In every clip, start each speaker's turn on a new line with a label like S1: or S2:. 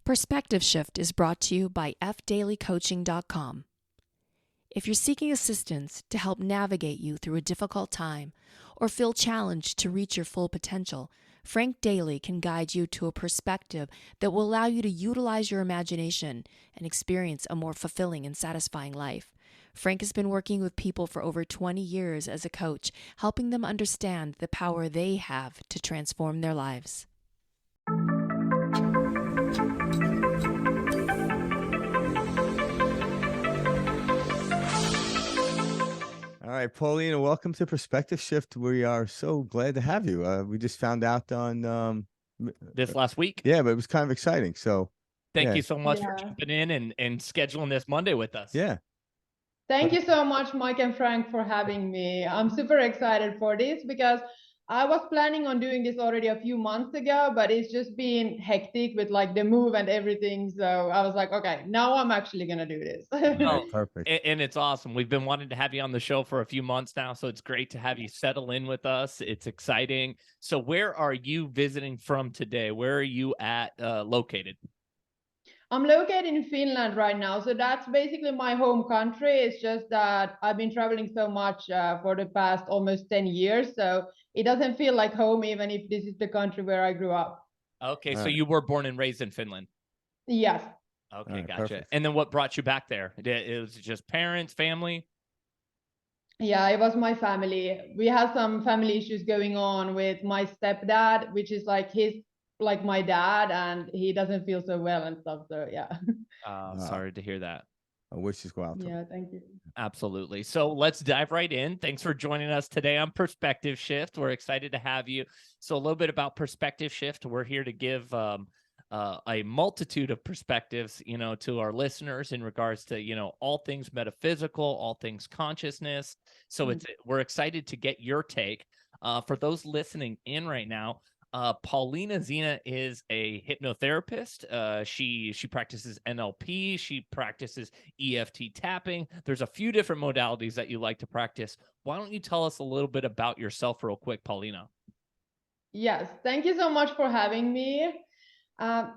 S1: Perspective Shift is brought to you by fdailycoaching.com. If you're seeking assistance to help navigate you through a difficult time or feel challenged to reach your full potential, Frank Daly can guide you to a perspective that will allow you to utilize your imagination and experience a more fulfilling and satisfying life. Frank has been working with people for over 20 years as a coach, helping them understand the power they have to transform their lives.
S2: All right, Paulina, welcome to Perspective Shift. We are so glad to have you. We just found out on
S3: this last week.
S2: Yeah, but it was kind of exciting. So
S3: thank you so much for jumping in and scheduling this Monday with us.
S2: Yeah.
S4: Thank you so much, Mike and Frank, for having me. I'm super excited for this because I was planning on doing this already a few months ago, but it's just been hectic with like the move and everything. So I was like, okay, now I'm actually going to do this.
S3: Oh,
S2: perfect.
S3: And it's awesome. We've been wanting to have you on the show for a few months now, so it's great to have you settle in with us. It's exciting. So where are you visiting from today? Where are you located?
S4: I'm located in Finland right now. So that's basically my home country. It's just that I've been traveling so much for the past almost 10 years. So it doesn't feel like home, even if this is the country where I grew up.
S3: Okay, so you were born and raised in Finland?
S4: Yes.
S3: Okay, gotcha.
S2: Perfect.
S3: And then what brought you back there? It was just parents, family?
S4: Yeah, it was my family. We had some family issues going on with my stepdad, which is like my dad, and he doesn't feel so well and stuff. So yeah.
S3: Sorry to hear that.
S2: I wish you go out.
S4: Yeah, thank you.
S3: Absolutely. So let's dive right in. Thanks for joining us today on Perspective Shift. We're excited to have you. So a little bit about Perspective Shift. We're here to give a multitude of perspectives, to our listeners in regards to, all things metaphysical, all things consciousness. So we're excited to get your take. For those listening in right now, Paulina Xenia is a hypnotherapist. She practices NLP. She practices EFT tapping. There's a few different modalities that you like to practice. Why don't you tell us a little bit about yourself real quick, Paulina?
S4: Yes, thank you so much for having me. I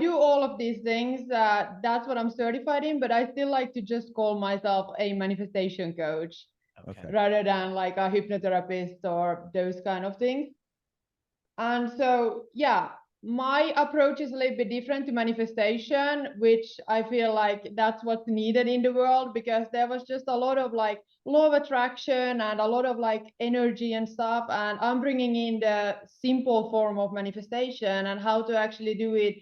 S4: do all of these things. That's what I'm certified in, but I still like to just call myself a manifestation coach.
S2: Okay.
S4: Rather than like a hypnotherapist or those kind of things. And so, my approach is a little bit different to manifestation, which I feel like that's what's needed in the world, because there was just a lot of like law of attraction and a lot of like energy and stuff. And I'm bringing in the simple form of manifestation and how to actually do it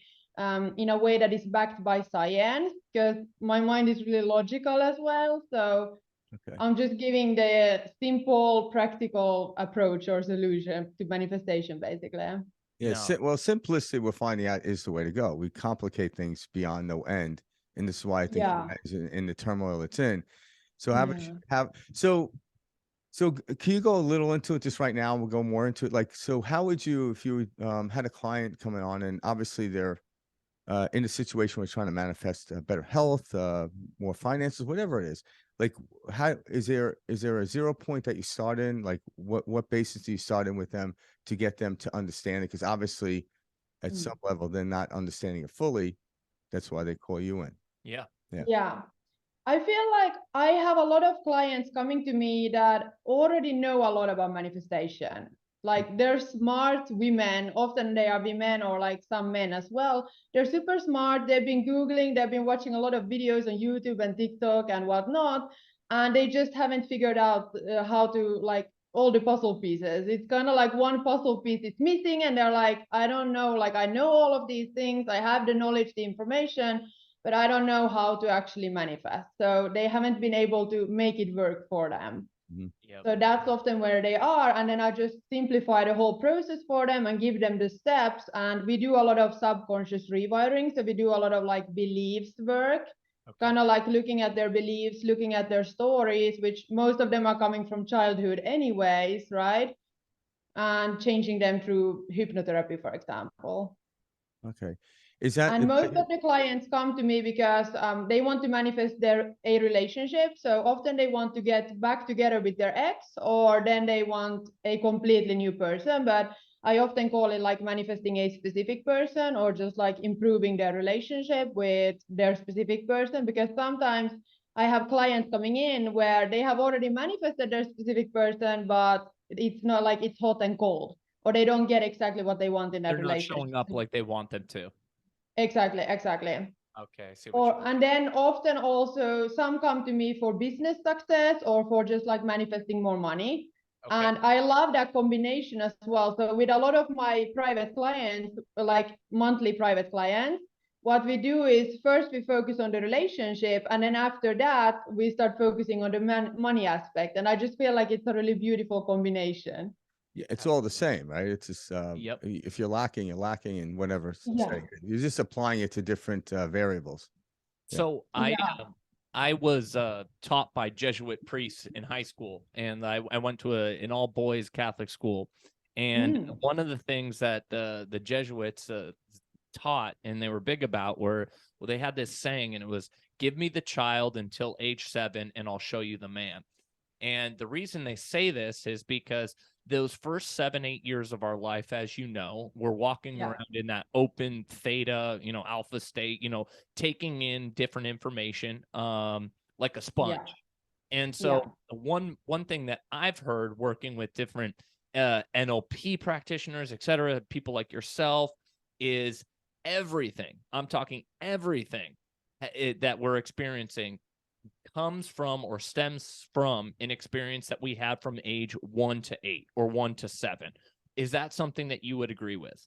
S4: in a way that is backed by science, because my mind is really logical as well. So I'm just giving the simple, practical approach or solution to manifestation, basically.
S2: Yeah, well, simplicity, we're finding out, is the way to go. We complicate things beyond no end, and this is why I think in the turmoil it's in. So So can you go a little into it just right now? We'll go more into it. Like, so how would you, if you had a client coming on, and obviously they're in a situation where they're trying to manifest better health, more finances, whatever it is. Like, how is there a 0 point that you start in? Like, what basis do you start in with them to get them to understand it? Because obviously, at some level, they're not understanding it fully. That's why they call you in.
S3: Yeah.
S4: I feel like I have a lot of clients coming to me that already know a lot about manifestation. Like, they're smart women, often they are women or like some men as well. They're super smart. They've been Googling, they've been watching a lot of videos on YouTube and TikTok and whatnot. And they just haven't figured out how to like all the puzzle pieces. It's kind of like one puzzle piece is missing and they're like, I don't know, like I know all of these things. I have the knowledge, the information, but I don't know how to actually manifest. So they haven't been able to make it work for them.
S3: Yep.
S4: So that's often where they are. And then I just simplify the whole process for them and give them the steps. And we do a lot of subconscious rewiring. So we do a lot of like beliefs work, kind of like looking at their beliefs, looking at their stories, which most of them are coming from childhood anyways, right? And changing them through hypnotherapy, for example.
S2: Okay.
S4: And most of the clients come to me because they want to manifest a relationship. So often they want to get back together with their ex, or then they want a completely new person. But I often call it like manifesting a specific person, or just like improving their relationship with their specific person, because sometimes I have clients coming in where they have already manifested their specific person, but it's not like it's hot and cold, or they don't get exactly what they want in that
S3: They're not
S4: relationship.
S3: showing up like they want them to.
S4: Exactly.
S3: Okay, I see what you mean.
S4: And then often also some come to me for business success or for just like manifesting more money.
S3: Okay.
S4: And I love that combination as well. So with a lot of my private clients, like monthly private clients, what we do is first we focus on the relationship, and then after that we start focusing on the money aspect. And I just feel like it's a really beautiful combination.
S2: Yeah, it's all the same, right? It's just
S3: Yep.
S2: if you're lacking and whatever
S4: Yeah.
S2: setting. You're just applying it to different variables.
S3: So I was taught by Jesuit priests in high school, and I went to an all boys Catholic school, and one of the things that the Jesuits taught and they were big about were, well, they had this saying, and it was, "Give me the child until age 7, and I'll show you the man." And the reason they say this is because those first 7-8 years of our life, as you know, we're walking around in that open theta, alpha state, taking in different information, like a sponge. And so one thing that I've heard working with different NLP practitioners, et cetera, people like yourself, is everything, I'm talking everything that we're experiencing comes from or stems from an experience that we had from age 1 to 8 or 1 to 7. Is that something that you would agree with?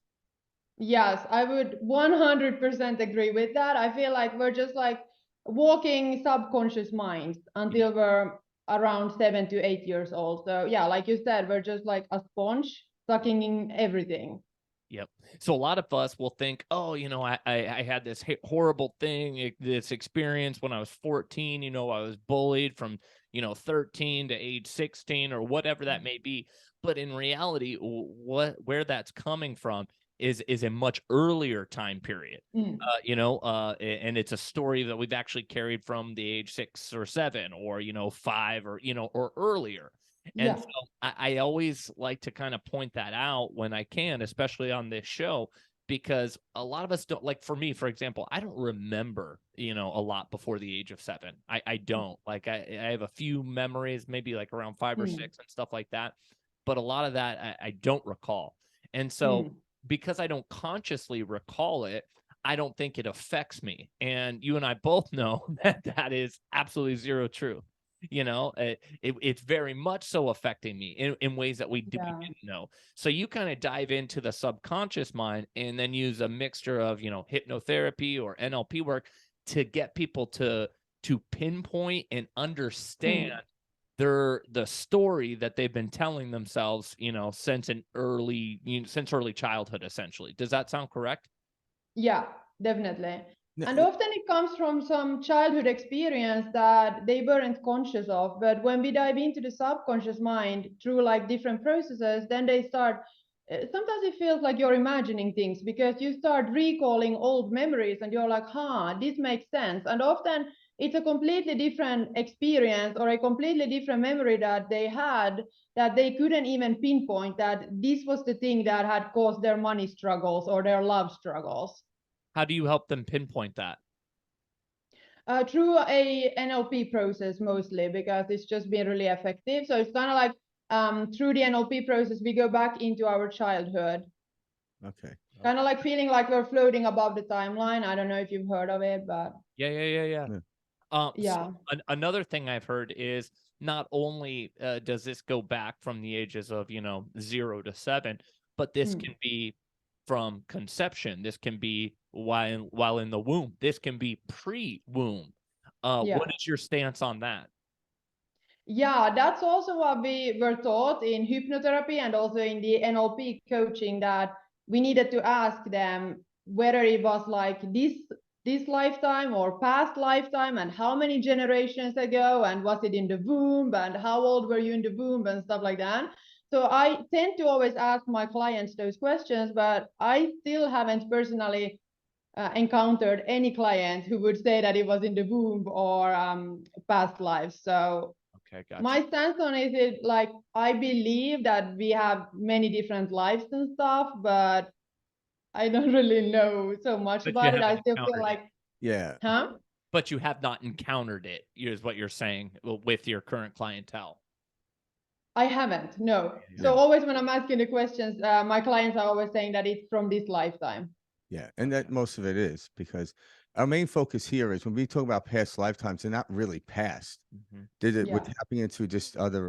S4: Yes, I would 100% agree with that. I feel like we're just like walking subconscious minds until we're around 7 to 8 years old. So yeah, like you said, we're just like a sponge sucking in everything.
S3: Yep. So a lot of us will think, oh, I had this horrible thing, this experience when I was 14, I was bullied from, 13 to age 16 or whatever that may be. But in reality, where that's coming from is a much earlier time period, and it's a story that we've actually carried from the age 6 or 7 or, 5 or, or earlier. And so I always like to kind of point that out when I can, especially on this show, because a lot of us don't, like for me, for example, I don't remember, a lot before the age of 7. I don't. Like I have a few memories, maybe like around 5 or 6 and stuff like that. But a lot of that I don't recall. And so because I don't consciously recall it, I don't think it affects me. And you and I both know that that is absolutely zero truth. It's very much so affecting me in ways that we didn't know. So you kind of dive into the subconscious mind and then use a mixture of, hypnotherapy or NLP work to get people to pinpoint and understand the story that they've been telling themselves, since early childhood, essentially. Does that sound correct?
S4: Yeah, definitely. And often it comes from some childhood experience that they weren't conscious of. But when we dive into the subconscious mind through like different processes, then they start, sometimes it feels like you're imagining things because you start recalling old memories and you're like, this makes sense. And often it's a completely different experience or a completely different memory that they had that they couldn't even pinpoint that this was the thing that had caused their money struggles or their love struggles.
S3: How do you help them pinpoint that?
S4: Through a NLP process mostly, because it's just been really effective. So it's kind of like through the NLP process, we go back into our childhood.
S2: Okay.
S4: Kind of like feeling like we're floating above the timeline. I don't know if you've heard of it, but
S3: Yeah.
S4: yeah.
S3: So another thing I've heard is not only does this go back from the ages of 0 to 7, but this can be from conception. This can be while in the womb. This can be pre-womb. What is your stance on that?
S4: Yeah, that's also what we were taught in hypnotherapy and also in the NLP coaching, that we needed to ask them whether it was like this lifetime or past lifetime, and how many generations ago, and was it in the womb, and how old were you in the womb, and stuff like that. So I tend to always ask my clients those questions, but I still haven't personally encountered any client who would say that it was in the womb or past lives. So
S3: Okay, gotcha.
S4: My stance on it is like, I believe that we have many different lives and stuff, but I don't really know so much
S3: But you
S4: about it. I
S3: haven't
S4: still feel
S3: encountered it.
S4: like,
S2: Yeah.
S4: huh?
S3: But you have not encountered it, is what you're saying with your current clientele.
S4: I haven't, no.
S3: Yeah.
S4: So always when I'm asking the questions, my clients are always saying that it's from this lifetime.
S2: Yeah, and that most of it is because our main focus here is when we talk about past lifetimes, they're not really past.
S3: Mhm.
S2: We're
S4: Yeah.
S2: tapping into just other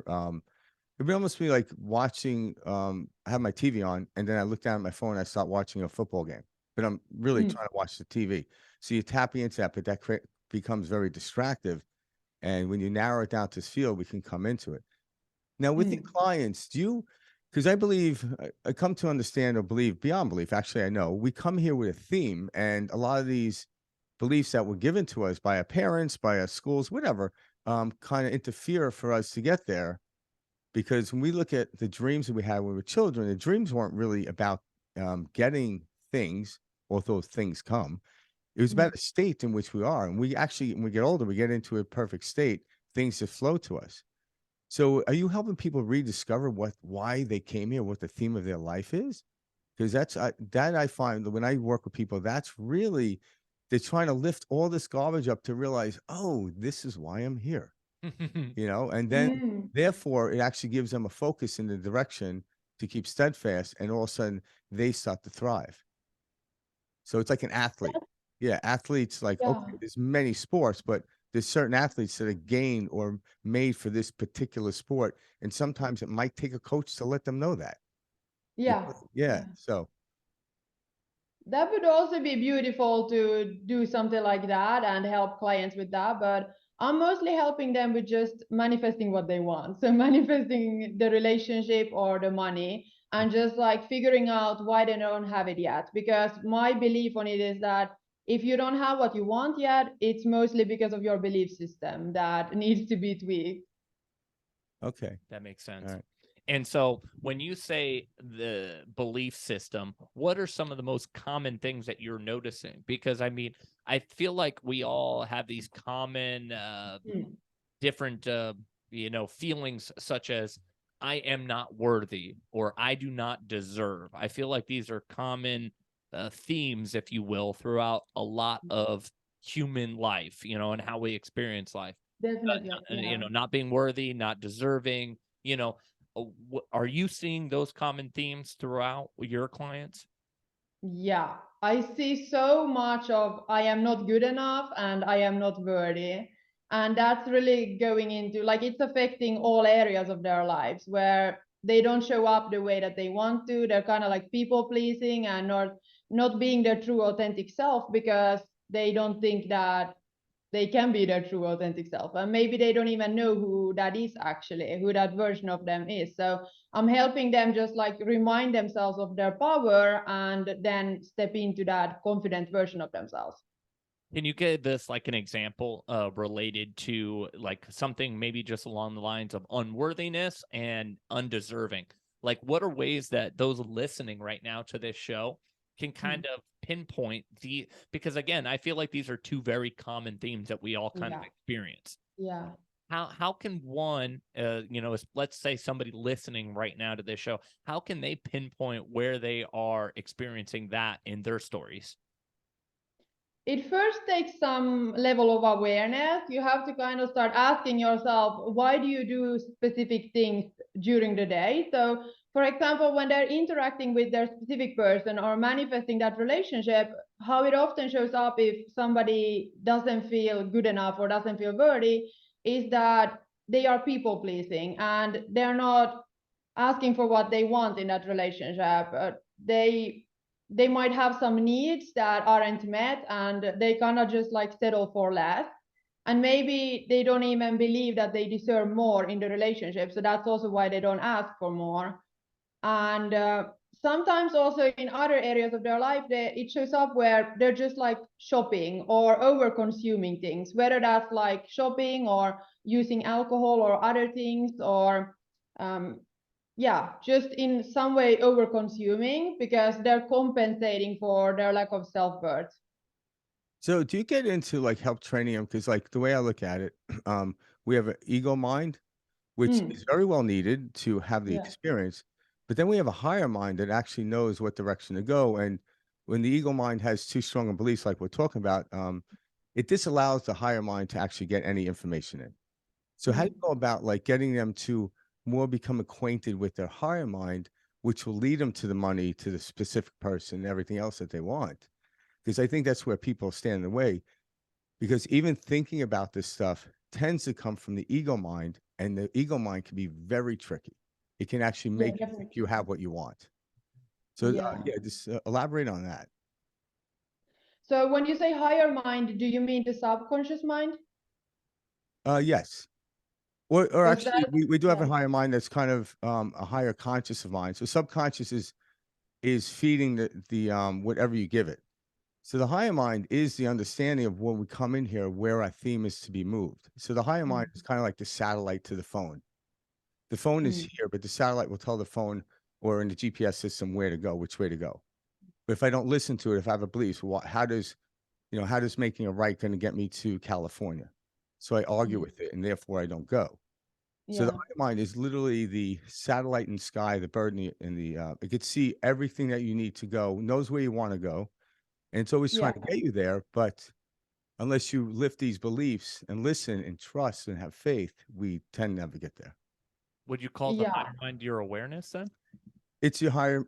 S2: it would almost be like watching I have my TV on and then I look down at my phone and I start watching a football game. But I'm really trying to watch the TV. So you're tapping into that, but that becomes very distractive. And when you narrow it down to this field, we can come into it. Now, with your clients, do you, because I believe, I come to understand or believe beyond belief, actually, I know we come here with a theme, and a lot of these beliefs that were given to us by our parents, by our schools, whatever, kind of interfere for us to get there. Because when we look at the dreams that we had when we were children, the dreams weren't really about getting things, although things come. It was about a state in which we are. And we actually, when we get older, we get into a perfect state, things that flow to us. So are you helping people rediscover why they came here, what the theme of their life is? Because that's that I find that when I work with people, that's really they're trying to lift all this garbage up to realize, oh, this is why I'm here, and then therefore it actually gives them a focus in the direction to keep steadfast, and all of a sudden they start to thrive. So it's like an athlete. Yeah, athletes like,
S4: Yeah.
S2: okay, there's many sports, but there's certain athletes that are gained or made for this particular sport. And sometimes it might take a coach to let them know that.
S4: Yeah.
S2: Yeah. So
S4: That would also be beautiful to do something like that and help clients with that. But I'm mostly helping them with just manifesting what they want. So manifesting the relationship or the money and just like figuring out why they don't have it yet. Because my belief on it is that if you don't have what you want yet, it's mostly because of your belief system that needs to be tweaked.
S2: okay.
S3: That makes sense.
S2: All right.
S3: And so when you say the belief system, what are some of the most common things that you're noticing? Because I mean, I feel like we all have these common different feelings, such as I am not worthy or I do not deserve. I feel like these are common themes, if you will, throughout a lot of human life, and how we experience life.
S4: Definitely. Yeah.
S3: Not being worthy, not deserving, are you seeing those common themes throughout your clients?
S4: Yeah, I see so much of I am not good enough and I am not worthy. And that's really going into like it's affecting all areas of their lives where they don't show up the way that they want to. They're kind of like people pleasing and not being their true authentic self because they don't think that they can be their true authentic self, and maybe they don't even know who that is actually, who that version of them is. So I'm helping them just like remind themselves of their power and then step into that confident version of themselves.
S3: Can you give this like an example related to like something maybe just along the lines of unworthiness and undeserving? Like, what are ways that those listening right now to this show can kind of pinpoint because again, I feel like these are two very common themes that we all kind of experience.
S4: Yeah.
S3: How can one, let's say somebody listening right now to this show, how can they pinpoint where they are experiencing that in their stories?
S4: It first takes some level of awareness. You have to kind of start asking yourself, why do you do specific things during the day? So, for example, when they're interacting with their specific person or manifesting that relationship, how it often shows up if somebody doesn't feel good enough or doesn't feel worthy is that they are people pleasing and they're not asking for what they want in that relationship. They might have some needs that aren't met and they cannot just like settle for less, and maybe they don't even believe that they deserve more in the relationship, so that's also why they don't ask for more. And sometimes also in other areas of their life it shows up where they're just like shopping or over consuming things, whether that's like shopping or using alcohol or other things, or just in some way over consuming because they're compensating for their lack of self-worth.
S2: So do you get into like help training them? Because like the way I look at it, we have an ego mind which
S4: Mm.
S2: is very well needed to have the
S4: Yeah.
S2: experience. But then we have a higher mind that actually knows what direction to go. And when the ego mind has too strong a beliefs, like we're talking about, it disallows the higher mind to actually get any information in. So how do
S4: Mm.
S2: you go about like getting them to more become acquainted with their higher mind, which will lead them to the money, to the specific person, and everything else that they want? Because I think that's where people stand in the way. Because even thinking about this stuff tends to come from the ego mind, and the ego mind can be very tricky. It can actually
S4: Yeah,
S2: make you think you
S4: definitely.
S2: have what you want. So
S4: Yeah.
S2: yeah, just elaborate on that.
S4: So when you say higher mind, do you mean the subconscious mind?
S2: Yes. Or
S4: Because
S2: actually,
S4: that,
S2: we do have a
S4: yeah.
S2: higher mind that's kind of a higher conscious of mind. So subconscious is feeding the whatever you give it. So the higher mind is the understanding of when we come in here where our theme is to be moved. So the higher mind is kind of like the satellite to the phone. The phone is
S4: Mm.
S2: here, but the satellite will tell the phone or in the GPS system where to go, which way to go. But if I don't listen to it, if I have a belief, so how does how does making a right going to get me to California? So I argue
S4: Mm.
S2: with it, and therefore I don't go. So the
S4: Yeah.
S2: higher mind is literally the satellite in the sky, the bird it could see everything that you need to go, knows where you want to go, and it's always
S4: Yeah.
S2: trying to get you there. But unless you lift these beliefs and listen and trust and have faith, we tend to never get there.
S3: Would you call the
S4: Yeah.
S3: higher mind your awareness then?
S2: It's your higher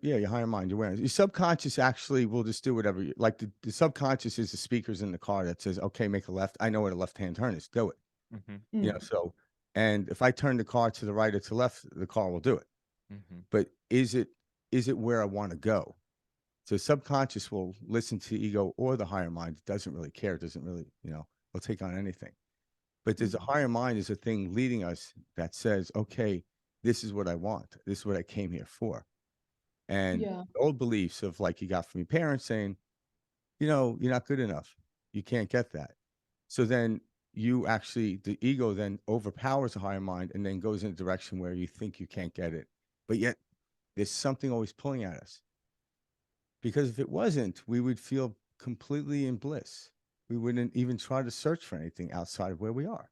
S2: mind, your awareness. Your subconscious actually will just do whatever you like. The subconscious is the speakers in the car that says, okay, make a left. I know what a left-hand turn is. Do it.
S3: Mm-hmm.
S4: Mm.
S2: So, and if I turn the car to the right or to the left, the car will do it.
S3: Mm-hmm.
S2: But is it where I want to go? So subconscious will listen to ego or the higher mind. It doesn't really care. It doesn't really, will take on anything. But there's a
S4: Mm.
S2: higher mind is a thing leading us that says, okay, this is what I want. This is what I came here for. And
S4: Yeah.
S2: old beliefs of like you got from your parents saying, you're not good enough. You can't get that. So then the ego then overpowers the higher mind and then goes in a direction where you think you can't get it. But yet there's something always pulling at us. Because if it wasn't, we would feel completely in bliss. We wouldn't even try to search for anything outside of where we are.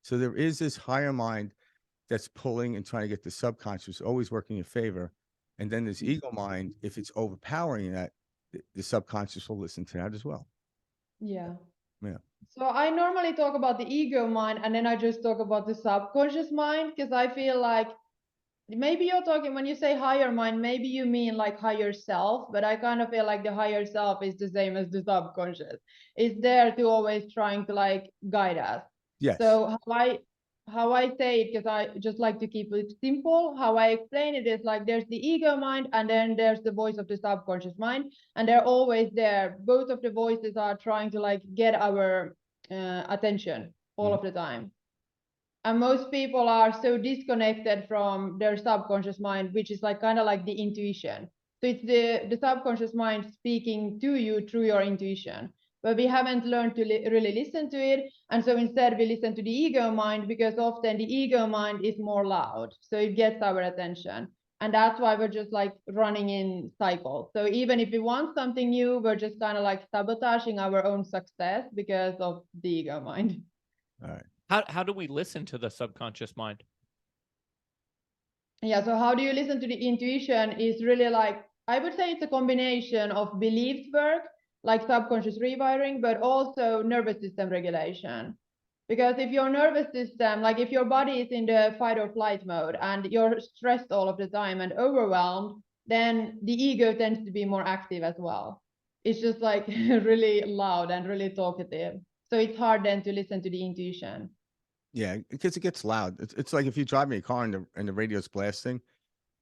S2: So there is this higher mind that's pulling and trying to get the subconscious always working in favor. And then this ego mind, if it's overpowering that, the subconscious will listen to that as well.
S4: Yeah.
S2: Yeah.
S4: So I normally talk about the ego mind and then I just talk about the subconscious mind because I feel like maybe you're talking when you say higher mind, maybe you mean like higher self, but I kind of feel like the higher self is the same as the subconscious. It's there to always trying to like guide us.
S2: Yes.
S4: So how I say it, because I just like to keep it simple, how I explain it is like there's the ego mind and then there's the voice of the subconscious mind, and they're always there. Both of the voices are trying to like get our attention all of the time. And most people are so disconnected from their subconscious mind, which is like kind of like the intuition. So it's the subconscious mind speaking to you through your intuition, but we haven't learned to really listen to it. And so instead we listen to the ego mind, because often the ego mind is more loud, so it gets our attention. And that's why we're just like running in cycles. So even if we want something new, we're just kind of like sabotaging our own success because of the ego mind.
S2: All right.
S3: How do we listen to the subconscious mind?
S4: Yeah, so how do you listen to the intuition is really like, I would say it's a combination of belief work, like subconscious rewiring, but also nervous system regulation. Because if your nervous system, like if your body is in the fight or flight mode and you're stressed all of the time and overwhelmed, then the ego tends to be more active as well. It's just like really loud and really talkative. So it's hard then to listen to the intuition.
S2: Yeah, because it gets loud. It's like if you drive me a car and the radio's blasting,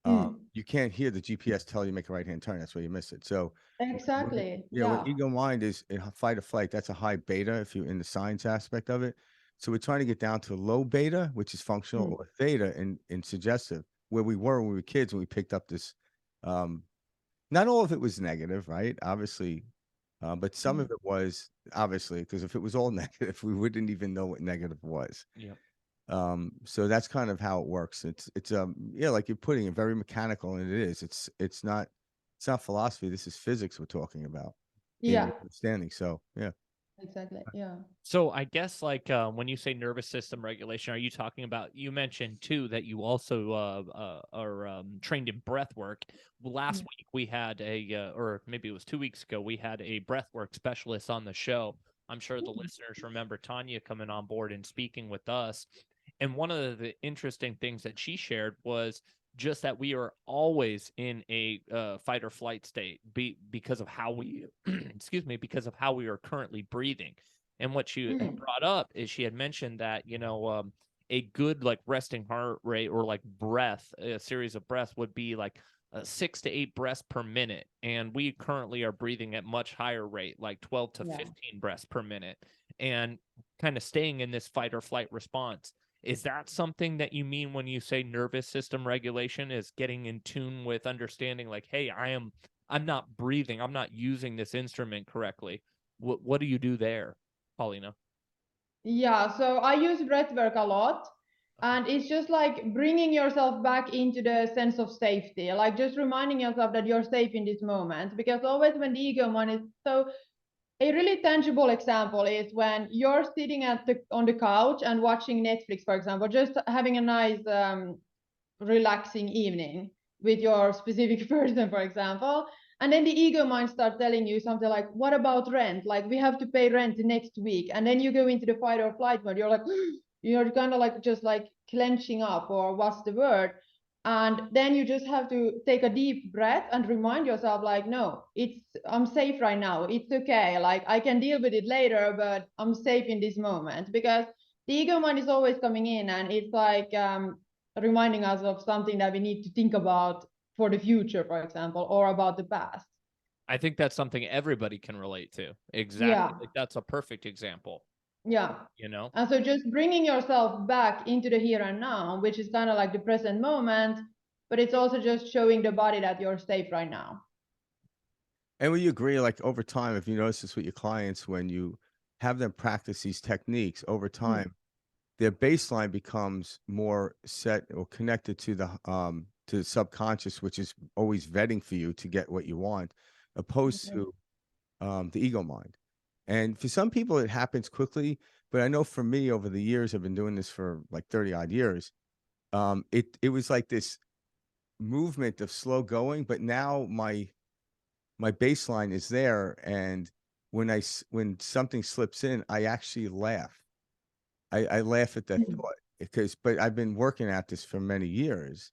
S2: you can't hear the GPS tell you make a right-hand turn. That's where you miss it. So
S4: Exactly.
S2: when
S4: Yeah.
S2: ego mind is in fight or flight, that's a high beta if you're in the science aspect of it. So we're trying to get down to low beta, which is functional, or theta in suggestive, where we were when we were kids when we picked up this. Not all of it was negative, right? Obviously, but some of it was obviously, because if it was all negative, we wouldn't even know what negative was.
S3: Yeah.
S2: So that's kind of how it works. It's like you're putting it very mechanical, and it is. It's not philosophy. This is physics we're talking about in
S4: Yeah.
S2: understanding. So yeah.
S4: Exactly. Yeah.
S3: So I guess like when you say nervous system regulation, are you talking about, you mentioned too that you also are trained in breath work. Last week we had or maybe it was 2 weeks ago, we had a breath work specialist on the show. I'm sure the listeners remember Tanya coming on board and speaking with us. And one of the interesting things that she shared was just that we are always in a fight or flight state because of how we, excuse me, because of how we are currently breathing. And what she had brought up is she had mentioned that, a good like resting heart rate or like breath, a series of breaths would be like 6 to 8 breaths per minute. And we currently are breathing at much higher rate, like 12 to 15 breaths per minute, and kind of staying in this fight or flight response. Is that something that you mean when you say nervous system regulation, is getting in tune with understanding like, hey, I'm not breathing, I'm not using this instrument correctly? What do you do there, Paulina?
S4: Yeah, so I use breath work a lot, and it's just like bringing yourself back into the sense of safety, like just reminding yourself that you're safe in this moment. Because always when the ego mind is so, a really tangible example is when you're sitting on the couch and watching Netflix, for example, just having a nice relaxing evening with your specific person, for example. And then the ego mind starts telling you something like, what about rent? Like, we have to pay rent next week. And then you go into the fight or flight mode. You're like, you're kind of like just like clenching up, or what's the word? And then you just have to take a deep breath and remind yourself, like, no, I'm safe right now. It's okay. Like, I can deal with it later, but I'm safe in this moment. Because the ego mind is always coming in, and it's like, reminding us of something that we need to think about for the future, for example, or about the past.
S3: I think that's something everybody can relate to. Exactly.
S4: Yeah.
S3: Like, that's a perfect example,
S4: Yeah. And so just bringing yourself back into the here and now, which is kind of like the present moment, but it's also just showing the body that you're safe right now.
S2: And will you agree, like over time, if you notice this with your clients, when you have them practice these techniques over time, their baseline becomes more set or connected to the subconscious, which is always vetting for you to get what you want, opposed to the ego mind. And for some people, it happens quickly. But I know for me, over the years, I've been doing this for like 30 odd years. It was like this movement of slow going, but now my baseline is there, and when something slips in, I actually laugh. I laugh at that thought, but I've been working at this for many years.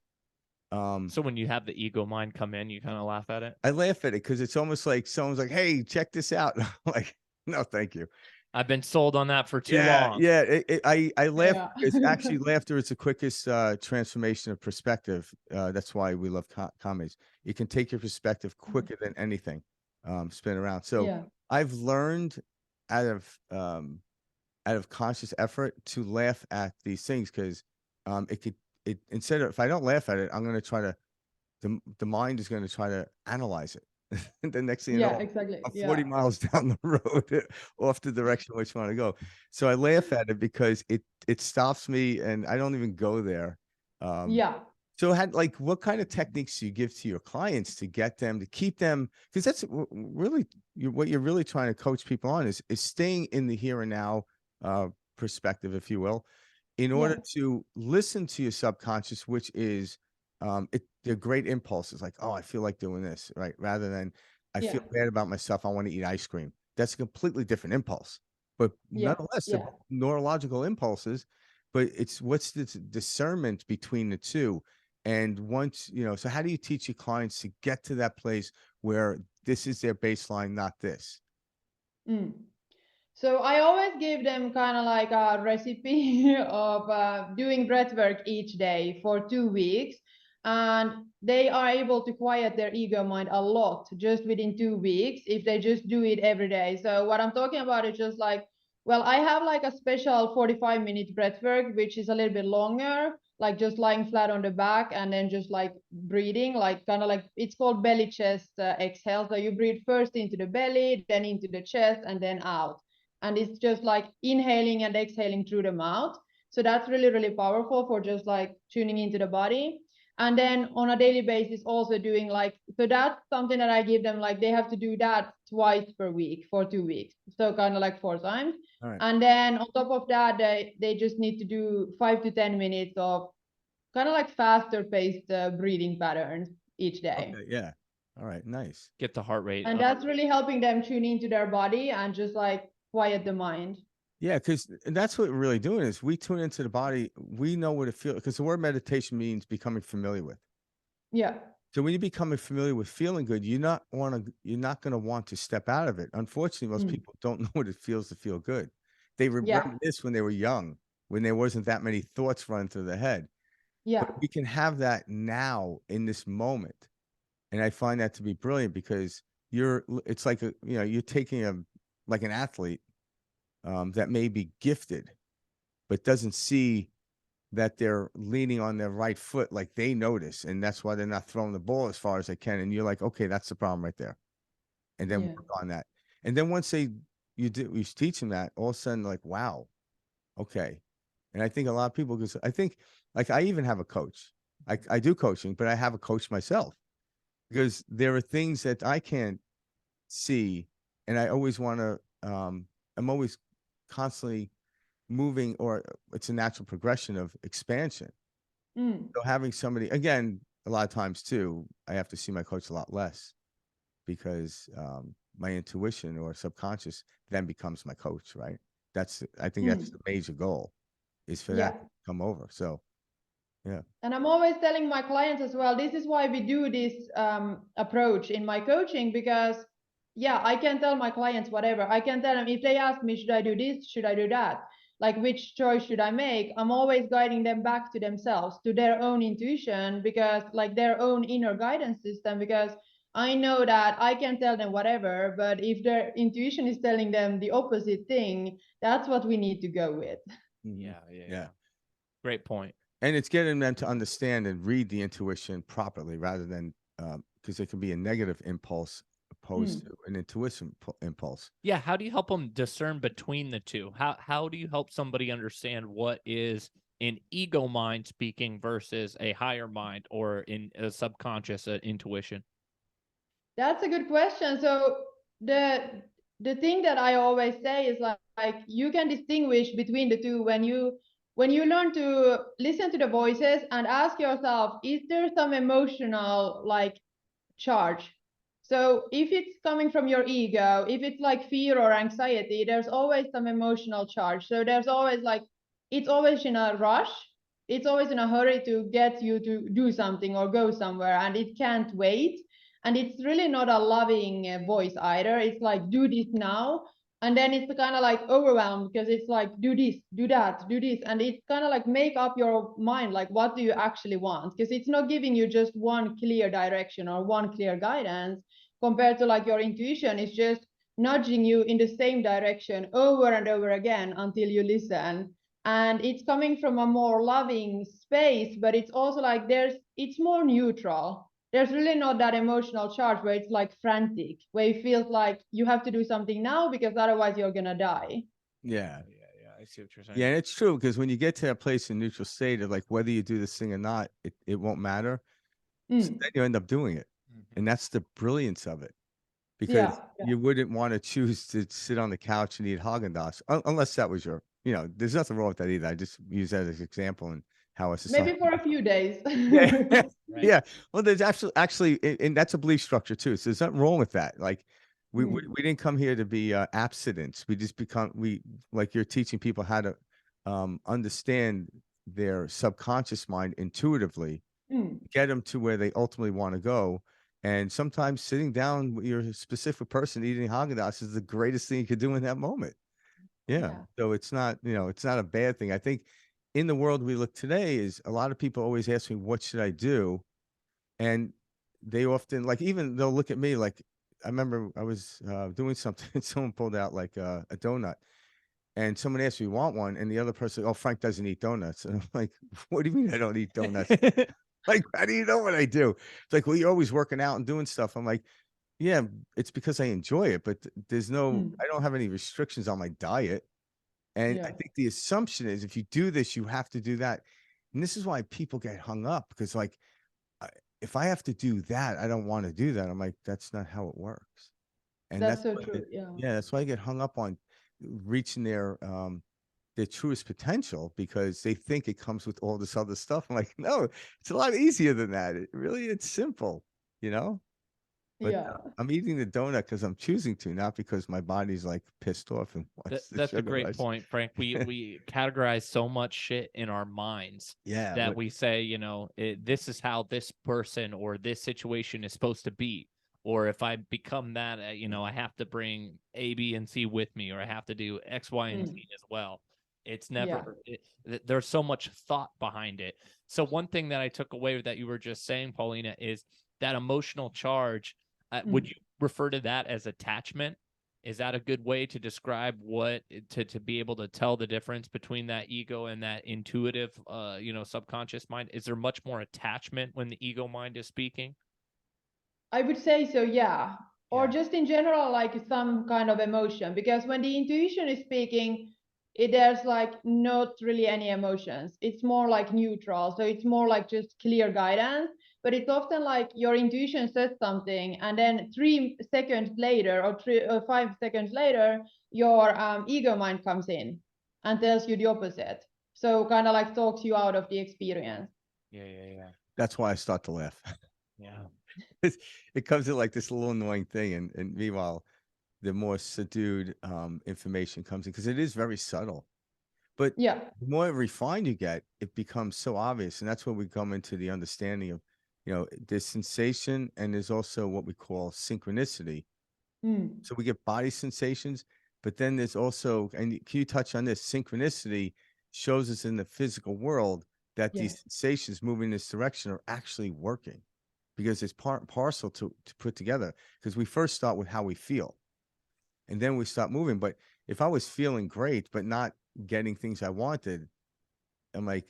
S3: So when you have the ego mind come in, you kind of laugh at it.
S2: I laugh at it because it's almost like someone's like, "Hey, check this out." And I'm like, "No, thank you."
S3: I've been sold on that for too long.
S2: Yeah. I laugh because actually laughter is the quickest transformation of perspective. That's why we love comedies. It can take your perspective quicker than anything spin around. So I've learned out of conscious effort to laugh at these things, because instead of, if I don't laugh at it, I'm going to try to, the mind is going to try to analyze it. And the next thing you know,
S4: exactly.
S2: I'm 40 miles down the road off the direction which I want to go. So I laugh at it because it stops me, and I don't even go there. So what kind of techniques do you give to your clients to get them, to keep them? Because that's really what you're really trying to coach people on, is staying in the here and now perspective, if you will, in order to listen to your subconscious, which is they're great impulses, like, oh, I feel like doing this, right? Rather than, I feel bad about myself, I want to eat ice cream. That's a completely different impulse, but nonetheless, they're both neurological impulses. But it's what's the discernment between the two. And once, so how do you teach your clients to get to that place where this is their baseline, not this?
S4: So I always give them kind of like a recipe of doing breath work each day for 2 weeks. And they are able to quiet their ego mind a lot just within 2 weeks if they just do it every day. So what I'm talking about is just like, well, I have like a special 45-minute breath work, which is a little bit longer, like just lying flat on the back and then just like breathing, like kind of like, it's called belly chest exhale. So you breathe first into the belly, then into the chest, and then out. And it's just like inhaling and exhaling through the mouth. So that's really, really powerful for just like tuning into the body. And then on a daily basis, also doing like, so that's something that I give them, like they have to do that twice per week for 2 weeks. So kind of like 4 times.
S2: All right.
S4: And then on top of that, they just need to do 5 to 10 minutes of kind of like faster paced breathing patterns each day.
S2: Okay, yeah. All right, nice.
S3: Get the heart rate
S4: And
S3: up.
S4: that's really helping them tune into their body and just like quiet the mind.
S2: Yeah, because that's what we're really doing is we tune into the body. We know what it feels, because the word meditation means becoming familiar with.
S4: Yeah.
S2: So when you become familiar with feeling good, you're not gonna want to step out of it. Unfortunately, most people don't know what it feels to feel good. They remember this when they were young, when there wasn't that many thoughts running through their head.
S4: Yeah.
S2: But we can have that now in this moment. And I find that to be brilliant, because it's like you're taking like an athlete that may be gifted, but doesn't see that they're leaning on their right foot, like they notice, and that's why they're not throwing the ball as far as they can. And you're like, okay, that's the problem right there. And then work on that. And then once you teach them that, all of a sudden, like, wow, okay. And I think a lot of people, because I think, like, I even have a coach. I do coaching, but I have a coach myself, because there are things that I can't see, and I always want to. I'm always constantly moving, or it's a natural progression of expansion. So having somebody, again, a lot of times too, I have to see my coach a lot less, because my intuition or subconscious then becomes my coach, right? I think that's the major goal, is for that to come over. So yeah.
S4: And I'm always telling my clients as well, this is why we do this approach in my coaching, because I can tell my clients whatever. I can tell them, if they ask me, should I do this, should I do that, like which choice should I make, I'm always guiding them back to themselves, to their own intuition, because like their own inner guidance system, because I know that I can tell them whatever, but if their intuition is telling them the opposite thing, that's what we need to go with.
S3: Yeah. Great point.
S2: And it's getting them to understand and read the intuition properly, rather than because it can be a negative impulse opposed to an intuition impulse.
S3: Yeah. How do you help them discern between the two? How do you help somebody understand what is an ego mind speaking versus a higher mind, or in a subconscious intuition?
S4: That's a good question. So the thing that I always say is like you can distinguish between the two when you learn to listen to the voices and ask yourself, is there some emotional like charge? So if it's coming from your ego, if it's like fear or anxiety, there's always some emotional charge. So there's always like, it's always in a rush. It's always in a hurry to get you to do something or go somewhere, and it can't wait. And it's really not a loving voice either. It's like, do this now. And then it's kind of like overwhelmed, because it's like, do this, do that, do this. And it's kind of like, make up your mind, like, what do you actually want? Because it's not giving you just one clear direction or one clear guidance, compared to like your intuition is just nudging you in the same direction over and over again until you listen. And it's coming from a more loving space, but it's also like it's more neutral. There's really not that emotional charge where it's like frantic, where it feels like you have to do something now because otherwise you're gonna die.
S2: Yeah.
S3: I see what you're saying.
S2: Yeah, and it's true, because when you get to that place in neutral state of like, whether you do this thing or not, it won't matter. So then you end up doing it. And that's the brilliance of it, because you wouldn't want to choose to sit on the couch and eat Haagen-Dazs unless that was there's nothing wrong with that either. I just use that as an example and how a society.
S4: Maybe for a few days.
S2: Yeah. Yeah. Well, there's actually, and that's a belief structure too. So there's nothing wrong with that. Like we didn't come here to be abstinents. We just like you're teaching people how to understand their subconscious mind intuitively, get them to where they ultimately want to go. And sometimes sitting down with your specific person eating Haagen-Dazs is the greatest thing you could do in that moment. Yeah. So it's not, it's not a bad thing. I think in the world we look today is a lot of people always ask me, what should I do? And they often, like, even they'll look at me like, I remember I was doing something and someone pulled out like a donut, and someone asked me, want one? And the other person, oh, Frank doesn't eat donuts. And I'm like, what do you mean I don't eat donuts? Like, how do you know what I do? It's like, well, you're always working out and doing stuff. I'm like, yeah, it's because I enjoy it, but there's I don't have any restrictions on my diet. And I think the assumption is if you do this, you have to do that. And this is why people get hung up, because like, if I have to do that, I don't want to do that. I'm like, that's not how it works. And
S4: That's
S2: that's
S4: so
S2: why
S4: true. Yeah.
S2: yeah, that's why I get hung up on reaching their truest potential, because they think it comes with all this other stuff. I'm like, no, it's a lot easier than that. It's simple, you know? But
S4: Yeah.
S2: I'm eating the donut because I'm choosing to, not because my body's like pissed off and wants the
S3: That's a
S2: sugar
S3: great
S2: rush.
S3: point, Frank. We categorize so much shit in our minds
S2: Yeah,
S3: that we say, you know, this is how this person or this situation is supposed to be. Or if I become that, you know, I have to bring A, B, and C with me, or I have to do X, Y, and Z as well. It's never, there's so much thought behind it. So one thing that I took away that you were just saying, Paulina, is that emotional charge. Would you refer to that as attachment? Is that a good way to describe what to be able to tell the difference between that ego and that intuitive, you know, subconscious mind? Is there much more attachment when the ego mind is speaking?
S4: I would say so, yeah. Or
S3: Yeah.
S4: just in general, like some kind of emotion, because when the intuition is speaking, there's like not really any emotions. It's more like neutral. So it's more like just clear guidance. But it's often like your intuition says something, and then 3 seconds later, or 5 seconds later, your ego mind comes in and tells you the opposite. So kind of like talks you out of the experience.
S3: Yeah.
S2: that's why I start to laugh.
S3: Yeah.
S2: It comes in like this little annoying thing, and meanwhile, the more subdued information comes in, because it is very subtle. But
S4: Yeah.
S2: the more refined you get, it becomes so obvious, and that's where we come into the understanding of, there's sensation, and there's also what we call synchronicity.
S4: Mm.
S2: So we get body sensations, but then there's also, and can you touch on this? Synchronicity shows us in the physical world that
S4: Yeah.
S2: these sensations moving in this direction are actually working, because it's part and parcel to put together. Because we first start with how we feel, and then we start moving. But if I was feeling great but not getting things I wanted, I'm like,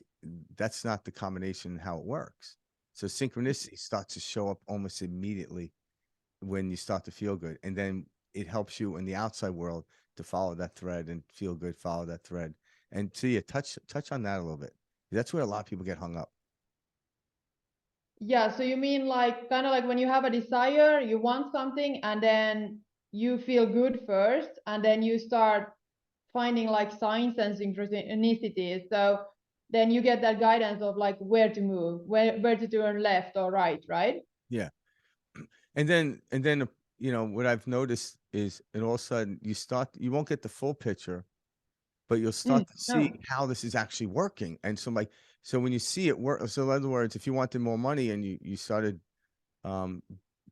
S2: that's not the combination how it works. So synchronicity starts to show up almost immediately when you start to feel good, and then it helps you in the outside world to follow that thread and feel good, follow that thread. And so you touch on that a little bit. That's where a lot of people get hung up.
S4: Yeah, so you mean like kind of like when you have a desire, you want something, and then you feel good first, and then you start finding like signs and synchronicities. So then you get that guidance of like where to move, where to turn left or right, right?
S2: Yeah. And then what I've noticed is, and all of a sudden you won't get the full picture, but you'll start to see
S4: No.
S2: how this is actually working. And so when you see it work, so in other words, if you wanted more money and you started um,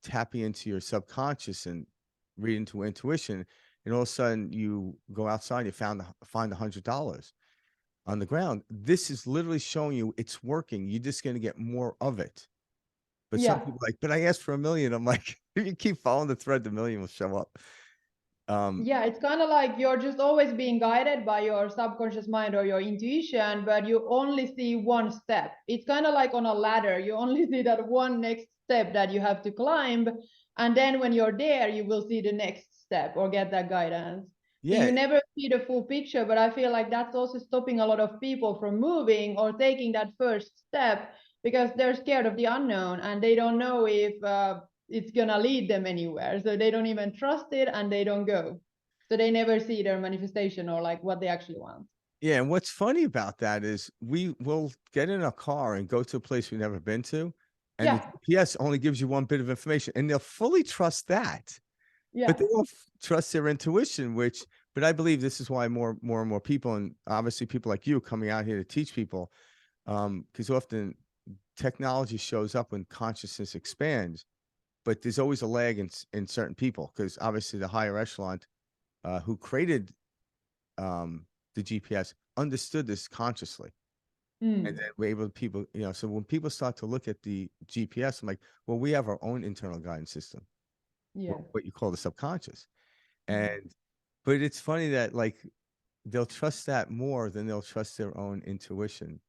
S2: tapping into your subconscious and read into intuition, and all of a sudden you go outside, you find $100 on the ground. This is literally showing you it's working. You're just going to get more of it. But some
S4: Yeah.
S2: people are like, but I asked for 1 million. I'm like, if you keep following the thread, the million will show up.
S4: Yeah, it's kind of like you're just always being guided by your subconscious mind or your intuition, but you only see one step. It's kind of like on a ladder. You only see that one next step that you have to climb. And then when you're there, you will see the next step or get that guidance. So
S2: Yeah,
S4: you never see the full picture, but I feel like that's also stopping a lot of people from moving or taking that first step because they're scared of the unknown and they don't know if it's gonna lead them anywhere. So they don't even trust it and they don't go. So they never see their manifestation or like what they actually want.
S2: yeah. And what's funny about that is we will get in a car and go to a place we've never been to, and the
S4: Yeah,
S2: GPS only gives you one bit of information, and they'll fully trust that, but
S4: yeah,
S2: they don't trust their intuition. But I believe this is why more and more people, and obviously people like you coming out here to teach people, because often technology shows up when consciousness expands, but there's always a lag in certain people, because obviously the higher echelon who created the GPS understood this consciously. And then we're able to people, so when people start to look at the GPS, I'm like, well, we have our own internal guidance system,
S4: yeah.
S2: what you call the subconscious. And, but it's funny that like they'll trust that more than they'll trust their own intuition.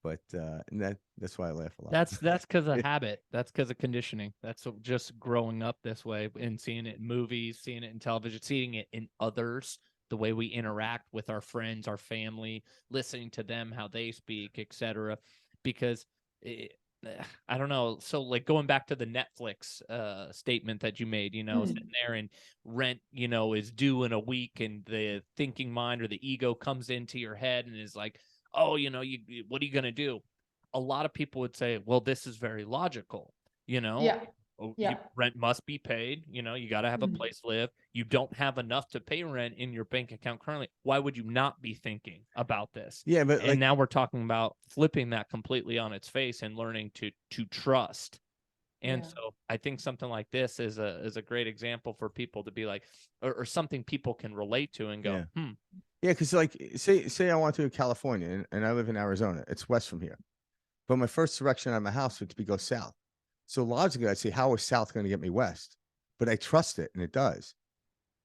S2: But, and that's why I laugh a lot.
S3: That's because of habit. That's because of conditioning. That's just growing up this way and seeing it in movies, seeing it in television, seeing it in others, the way we interact with our friends, our family, listening to them, how they speak, etc. Because I don't know. So like going back to the Netflix statement that you made, sitting there and rent, is due in a week, and the thinking mind or the ego comes into your head and is like, oh, what are you going to do? A lot of people would say, well, this is very logical,
S4: Yeah. Yeah.
S3: rent must be paid. You got to have a place to live. You don't have enough to pay rent in your bank account currently. Why would you not be thinking about this?
S2: Yeah, but
S3: And now we're talking about flipping that completely on its face and learning to trust. And so I think something like this is a great example for people to be like, or something people can relate to and go,
S2: yeah, because like say I want to go to California and I live in Arizona. It's west from here, but my first direction out of my house would be go south. So logically, I'd say, how is south going to get me west? But I trust it, and it does.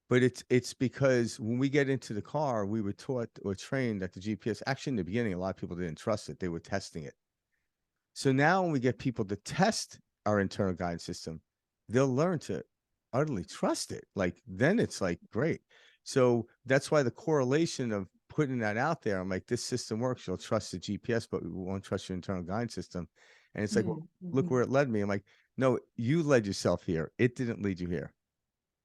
S2: But it's because when we get into the car, we were taught or trained that the GPS. Actually, in the beginning, a lot of people didn't trust it; they were testing it. So now, when we get people to test our internal guidance system, they'll learn to utterly trust it. Like then, it's like great. So that's why the correlation of putting that out there, I'm like, this system works. You'll trust the GPS, but we won't trust your internal guidance system. And it's like, well, look where it led me. I'm like, no, you led yourself here. It didn't lead you here.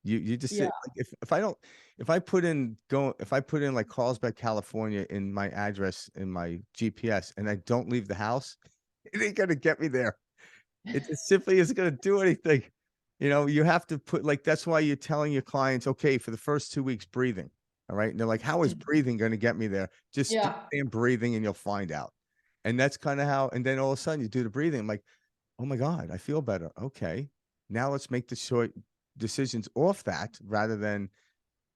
S2: You just
S4: Yeah.
S2: like if I put in like Carlsbad, California in my address in my GPS and I don't leave the house, it ain't gonna get me there. It just simply isn't gonna do anything. You have to put like that's why you're telling your clients, okay, for the first 2 weeks, breathing. All right. And they're like, how is breathing going to get me there? Just stay breathing and you'll find out. And that's kind of how, and then all of a sudden you do the breathing. I'm like, oh my God, I feel better. Okay. Now let's make the short decisions off that rather than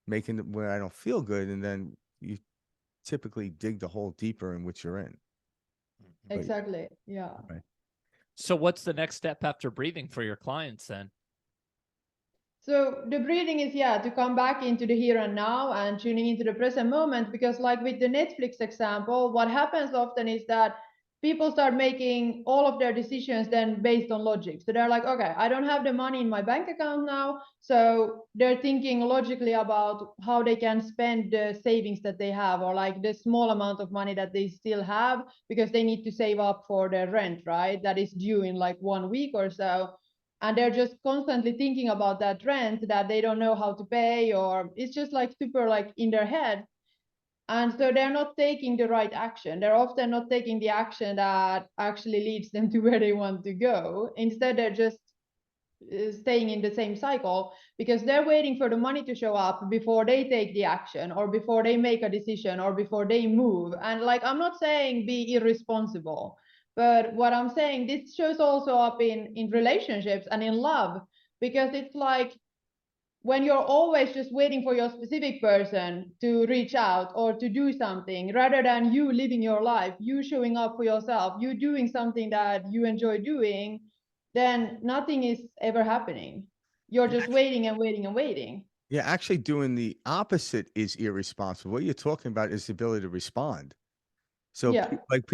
S2: making it where I don't feel good. And then you typically dig the hole deeper in which you're in.
S4: Exactly. Yeah.
S2: Right.
S3: So what's the next step after breathing for your clients then?
S4: So the breathing is, to come back into the here and now and tuning into the present moment, because like with the Netflix example, what happens often is that people start making all of their decisions then based on logic. So they're like, okay, I don't have the money in my bank account now. So they're thinking logically about how they can spend the savings that they have, or like the small amount of money that they still have, because they need to save up for their rent, right? That is due in like 1 week or so. And they're just constantly thinking about that rent that they don't know how to pay, or it's just like super like in their head. And so they're not taking the right action. They're often not taking the action that actually leads them to where they want to go. Instead, they're just staying in the same cycle because they're waiting for the money to show up before they take the action, or before they make a decision, or before they move. And like, I'm not saying be irresponsible, but what I'm saying, this shows also up in relationships and in love, because it's like when you're always just waiting for your specific person to reach out or to do something, rather than you living your life, you showing up for yourself, you doing something that you enjoy doing, then nothing is ever happening. You're just waiting and waiting and waiting.
S2: Yeah, actually doing the opposite is irresponsible. What you're talking about is the ability to respond. So what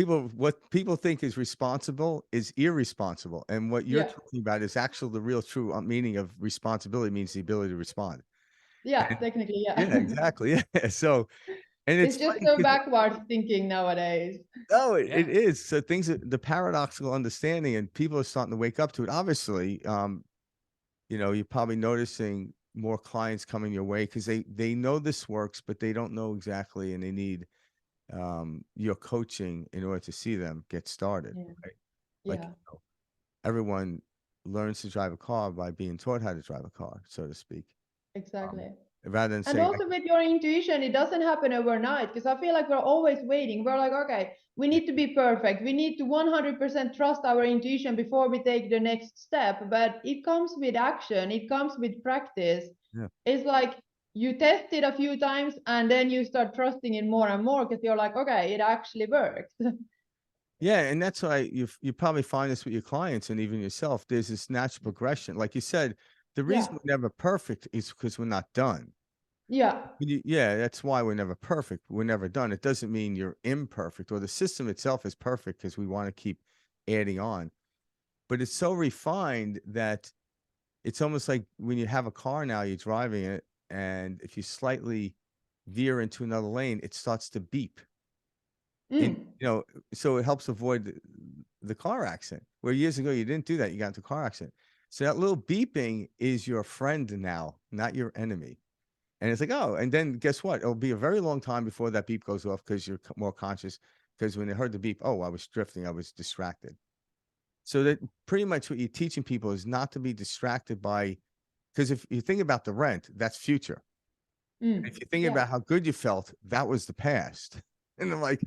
S2: people think is responsible is irresponsible. And what you're talking about is actually the real true meaning of responsibility means the ability to respond.
S4: Technically,
S2: Yeah, exactly. Yeah. So, and
S4: it's
S2: it's
S4: just
S2: funny
S4: so
S2: 'cause
S4: backwards thinking nowadays.
S2: oh, it is. So the paradoxical understanding and people are starting to wake up to it. Obviously, you're probably noticing more clients coming your way because they know this works, but they don't know exactly, and they need your coaching in order to see them get started. Right? Like everyone learns to drive a car by being taught how to drive a car, so to speak.
S4: Exactly.
S2: Rather than
S4: And
S2: saying,
S4: also with your intuition, it doesn't happen overnight, because I feel like we're always waiting. We're like, okay, we need to be perfect. We need to 100% trust our intuition before we take the next step. But it comes with action, it comes with practice.
S2: yeah,
S4: It's like you test it a few times and then you start trusting it more and more, because you're like, okay, it actually works.
S2: yeah, and that's why you probably find this with your clients and even yourself. There's this natural progression, like you said. The reason we're never perfect is because we're not done.
S4: Yeah.
S2: Yeah, that's why we're never perfect. We're never done. It doesn't mean you're imperfect or the system itself is perfect because we want to keep adding on. But it's so refined that it's almost like when you have a car now, you're driving it, and if you slightly veer into another lane, it starts to beep. So it helps avoid the car accident. where years ago you didn't do that. You got into a car accident. So that little beeping is your friend now, not your enemy. And it's like, oh, and then guess what? It'll be a very long time before that beep goes off because you're more conscious. Because when they heard the beep, oh, I was drifting, I was distracted. So that pretty much what you're teaching people is not to be distracted by, because if you think about the rent, that's future. If you think
S4: Yeah.
S2: about how good you felt, that was the past. And I'm like,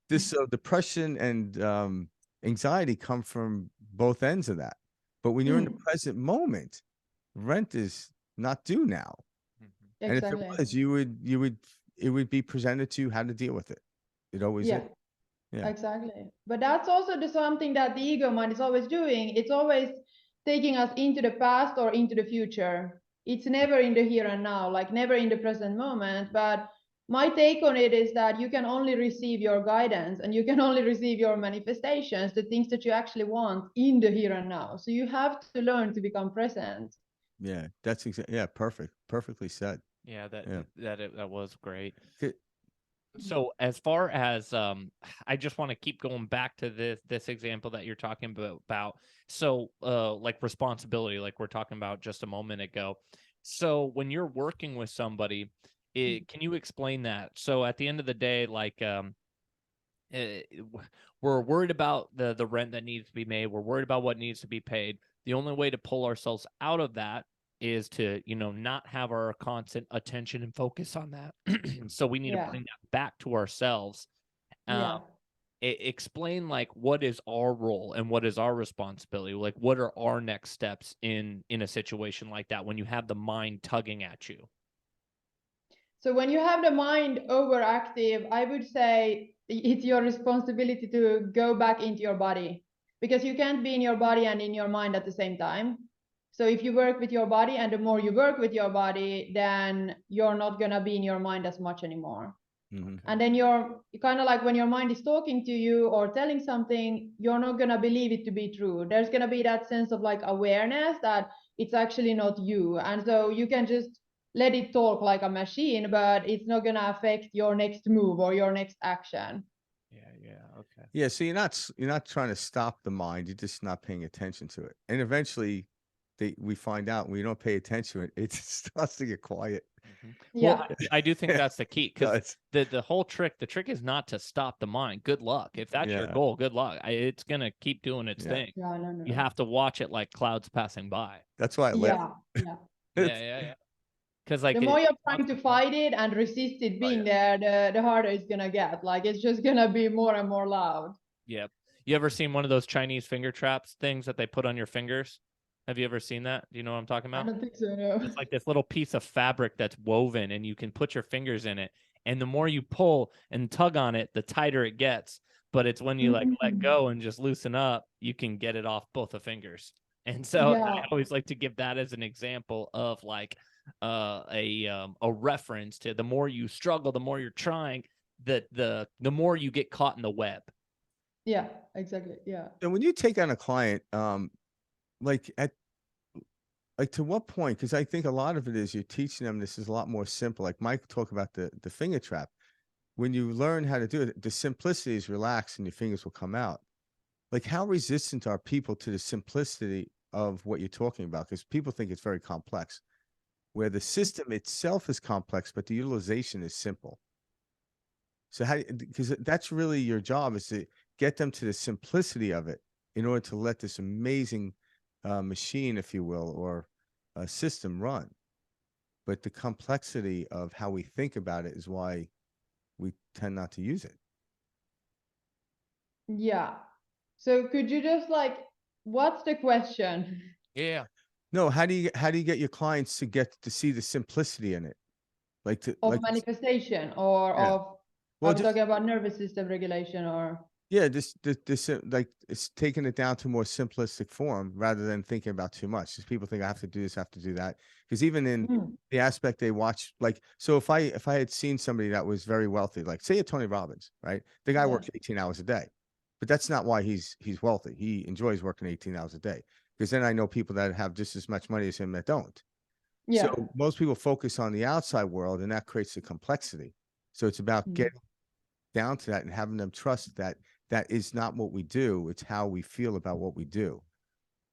S2: this so depression and anxiety come from both ends of that. But when you're in the present moment, rent is not due now. And if it
S4: Exactly.
S2: was, it would be presented to you how to deal with it. It always
S4: Yeah.
S2: is. Yeah.
S4: Exactly. But that's also something that the ego mind is always doing. It's always taking us into the past or into the future. It's never in the here and now, like never in the present moment. But my take on it is that you can only receive your guidance and you can only receive your manifestations, the things that you actually want in the here and now. So you have to learn to become present.
S2: Yeah. That's exactly. Yeah. Perfect. Perfectly said.
S3: Yeah,
S2: Yeah.
S3: that was great.
S2: Good.
S3: So as far as I just want to keep going back to this example that you're talking about. So like responsibility, like we're talking about just a moment ago. So when you're working with somebody, can you explain that? So at the end of the day, like we're worried about the rent that needs to be made. We're worried about what needs to be paid. The only way to pull ourselves out of that is to, not have our constant attention and focus on that. So we need to bring that back to ourselves. Explain like what is our role and what is our responsibility? Like what are our next steps in a situation like that when you have the mind tugging at you?
S4: So when you have the mind overactive, I would say it's your responsibility to go back into your body, because you can't be in your body and in your mind at the same time. So if you work with your body, and the more you work with your body, then you're not going to be in your mind as much anymore. And then you're kind of like, when your mind is talking to you or telling something, you're not going to believe it to be true. There's going to be that sense of like awareness that it's actually not you. And so you can just let it talk like a machine, but it's not going to affect your next move or your next action.
S3: Okay.
S2: Yeah, so you're not trying to stop the mind, you're just not paying attention to it. And eventually we find out when you don't pay attention to it, it starts to get quiet.
S3: Well, I do think that's the key, because
S2: No,
S3: the whole trick, the trick is not to stop the mind. Good luck. If that's your goal, good luck. It's going to keep doing its thing.
S4: No.
S3: You have to watch it like clouds passing by.
S2: That's why I laugh.
S3: Yeah. Because like
S4: the more you're trying to fight it and resist it being there, the harder it's gonna get. Like it's just gonna be more and more loud.
S3: Yep. You ever seen one of those Chinese finger traps things that they put on your fingers? Have you ever seen that? Do you know what I'm talking about?
S4: I don't think so, no.
S3: It's like this little piece of fabric that's woven, and you can put your fingers in it. And the more you pull and tug on it, the tighter it gets. But it's when you like let go and just loosen up, you can get it off both the fingers. And so I always like to give that as an example of like a reference to the more you struggle, the more you're trying, the more you get caught in the web.
S4: Yeah, exactly. Yeah.
S2: And when you take on a client, like to what point? Because I think a lot of it is you're teaching them this is a lot more simple. Like Mike talked about the finger trap. When you learn how to do it, the simplicity is relaxed and your fingers will come out. Like how resistant are people to the simplicity of what you're talking about? Because people think it's very complex, where the system itself is complex, but the utilization is simple. So because that's really your job, is to get them to the simplicity of it in order to let this amazing machine, if you will, or a system run. But the complexity of how we think about it is why we tend not to use it.
S4: Yeah. So could you just like, what's the question?
S3: Yeah.
S2: No, how do you get your clients to get to see the simplicity in it? Like
S4: of manifestation or of, are we talking about nervous system regulation or?
S2: Yeah, this like it's taking it down to a more simplistic form rather than thinking about too much. Because people think I have to do this, I have to do that. Because even in the aspect they watch, like, so if I had seen somebody that was very wealthy, like say a Tony Robbins, right? The guy works 18 hours a day, but that's not why he's wealthy. He enjoys working 18 hours a day. Because then I know people that have just as much money as him that don't. Yeah. So most people focus on the outside world, and that creates the complexity. So it's about getting down to that and having them trust that that is not what we do. It's how we feel about what we do.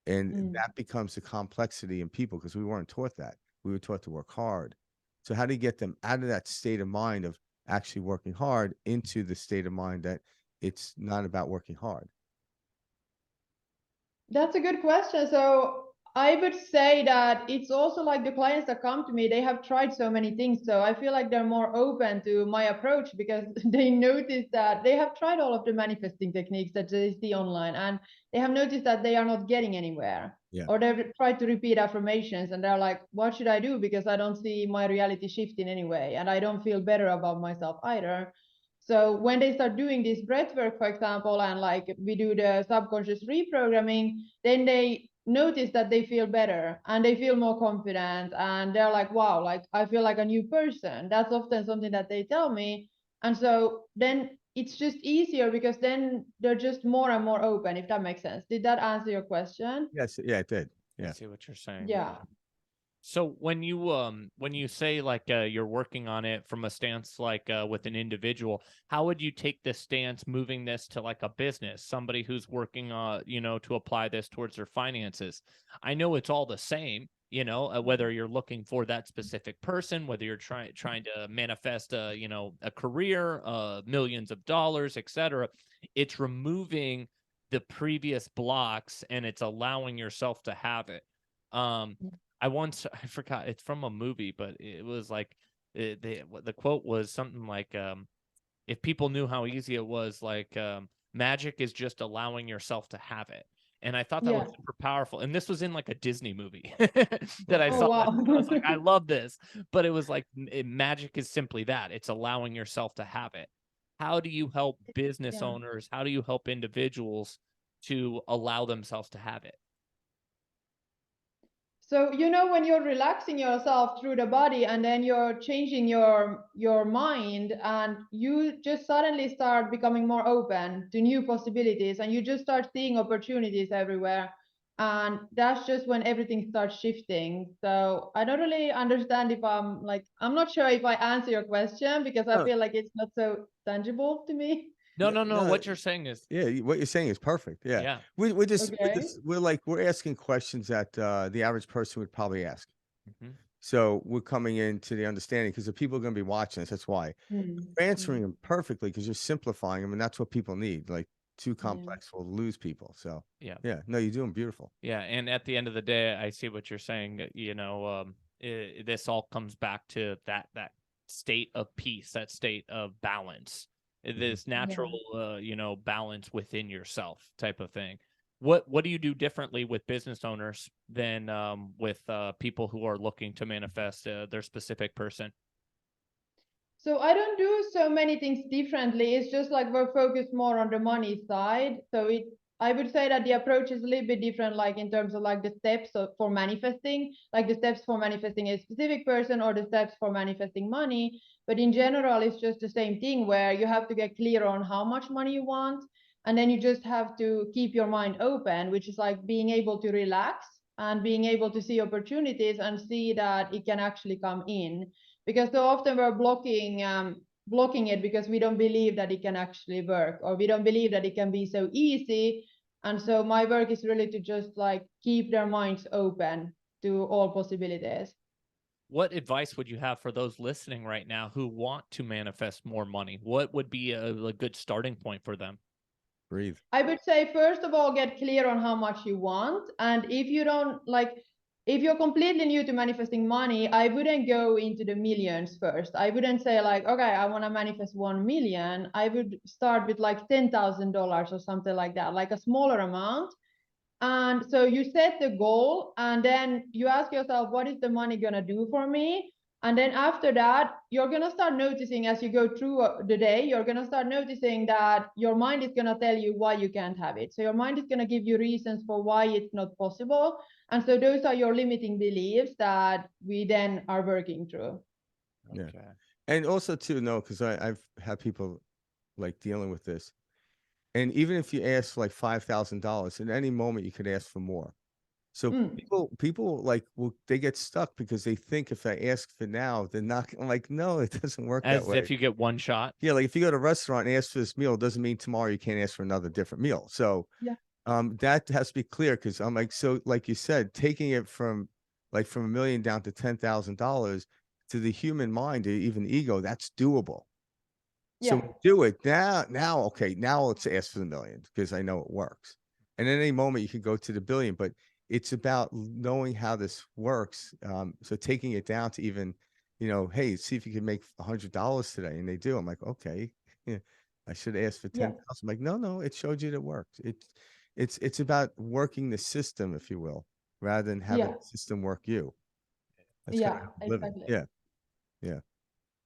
S2: And
S4: Mm.
S2: that becomes the complexity in people because we weren't taught that. We were taught to work hard. So how do you get them out of that state of mind of actually working hard into the state of mind that it's not about working hard?
S4: That's a good question. So I would say that it's also like the clients that come to me, they have tried so many things. So I feel like they're more open to my approach because they notice that they have tried all of the manifesting techniques that they see online, and they have noticed that they are not getting anywhere.
S2: Yeah.
S4: Or they've tried to repeat affirmations and they're like, what should I do? Because I don't see my reality shifting anyway, and I don't feel better about myself either. So when they start doing this breath work, for example, and like we do the subconscious reprogramming, then they notice that they feel better and they feel more confident, and they're like, wow, like I feel like a new person. That's often something that they tell me. And so then it's just easier because then they're just more and more open, if that makes sense. Did that answer your question?
S2: Yes. Yeah, it did.
S3: I
S2: Yeah.
S3: see what you're saying.
S4: Yeah.
S3: So when you say like you're working on it from a stance like with an individual, how would you take this stance moving this to like a business, somebody who's working to apply this towards their finances? I know it's all the same, whether you're looking for that specific person, whether you're trying to manifest a career, millions of dollars, etc. It's removing the previous blocks and it's allowing yourself to have it. I forgot, it's from a movie, but it was like the quote was something like, if people knew how easy it was, like magic is just allowing yourself to have it. And I thought that was super powerful. And this was in like a Disney movie that I saw.
S4: Wow.
S3: I was like, I love this. But it was like magic is simply that. It's allowing yourself to have it. How do you help business owners? How do you help individuals to allow themselves to have it?
S4: So, when you're relaxing yourself through the body and then you're changing your mind, and you just suddenly start becoming more open to new possibilities, and you just start seeing opportunities everywhere. And that's just when everything starts shifting. So I don't really understand if I'm not sure if I answer your question because I feel like it's not so tangible to me.
S3: No.
S2: No,
S3: What you're saying is,
S2: yeah, what you're saying is perfect. Yeah.
S3: yeah.
S2: We're asking questions that the average person would probably ask.
S3: Mhm.
S2: So we're coming into the understanding because the people are going to be watching us. That's why we're answering them perfectly because you're simplifying them, and that's what people need. Like too complex will lose people. So
S3: Yeah.
S2: no, you're doing beautiful.
S3: Yeah. And at the end of the day, I see what you're saying. This all comes back to that state of peace, that state of balance, this natural, balance within yourself type of thing. What do you do differently with business owners than with people who are looking to manifest their specific person?
S4: So I don't do so many things differently. It's just like we're focused more on the money side. So I would say that the approach is a little bit different, like in terms of like the steps for manifesting, like the steps for manifesting a specific person or the steps for manifesting money. But in general, it's just the same thing where you have to get clear on how much money you want. And then you just have to keep your mind open, which is like being able to relax and being able to see opportunities and see that it can actually come in, because so often we're blocking it because we don't believe that it can actually work, or we don't believe that it can be so easy. And so my work is really to just like keep their minds open to all possibilities.
S3: What advice would you have for those listening right now who want to manifest more money? What would be a good starting point for them?
S2: Breathe.
S4: I would say, first of all, get clear on how much you want. And if you don't if you're completely new to manifesting money, I wouldn't go into the millions first. I wouldn't say like, okay, I want to manifest 1 million. I would start with like $10,000 or something like that, like a smaller amount. And so you set the goal, and then you ask yourself, what is the money going to do for me? And then after that, you're going to start noticing as you go through the day, you're going to start noticing that your mind is going to tell you why you can't have it. So your mind is going to give you reasons for why it's not possible. And so those are your limiting beliefs that we then are working through.
S2: Okay. Yeah. And also too, no, because I've had people like dealing with this. And even if you ask for like $5,000, at any moment you could ask for more. So people like, well, they get stuck because they think if I ask for now, they're not. I'm like, no, it doesn't work that
S3: As
S2: way.
S3: if you get one shot.
S2: Yeah, like if you go to a restaurant and ask for this meal, it doesn't mean tomorrow you can't ask for another different meal. So that has to be clear, because I'm like, so like you said, taking it from like from $1 million down to $10,000 to the human mind, or even ego, that's doable. So do it now. Okay, now let's ask for the million, because I know it works. And at any moment you can go to the billion, but it's about knowing how this works. So taking it down to even, hey, see if you can make $100 today, and they do. I'm like, okay, yeah, I should ask for 10,000. I'm like, no, it showed you that it worked. It's about working the system, if you will, rather than having the system work you. That's kind of how I'm living.
S4: Exactly.
S2: Yeah.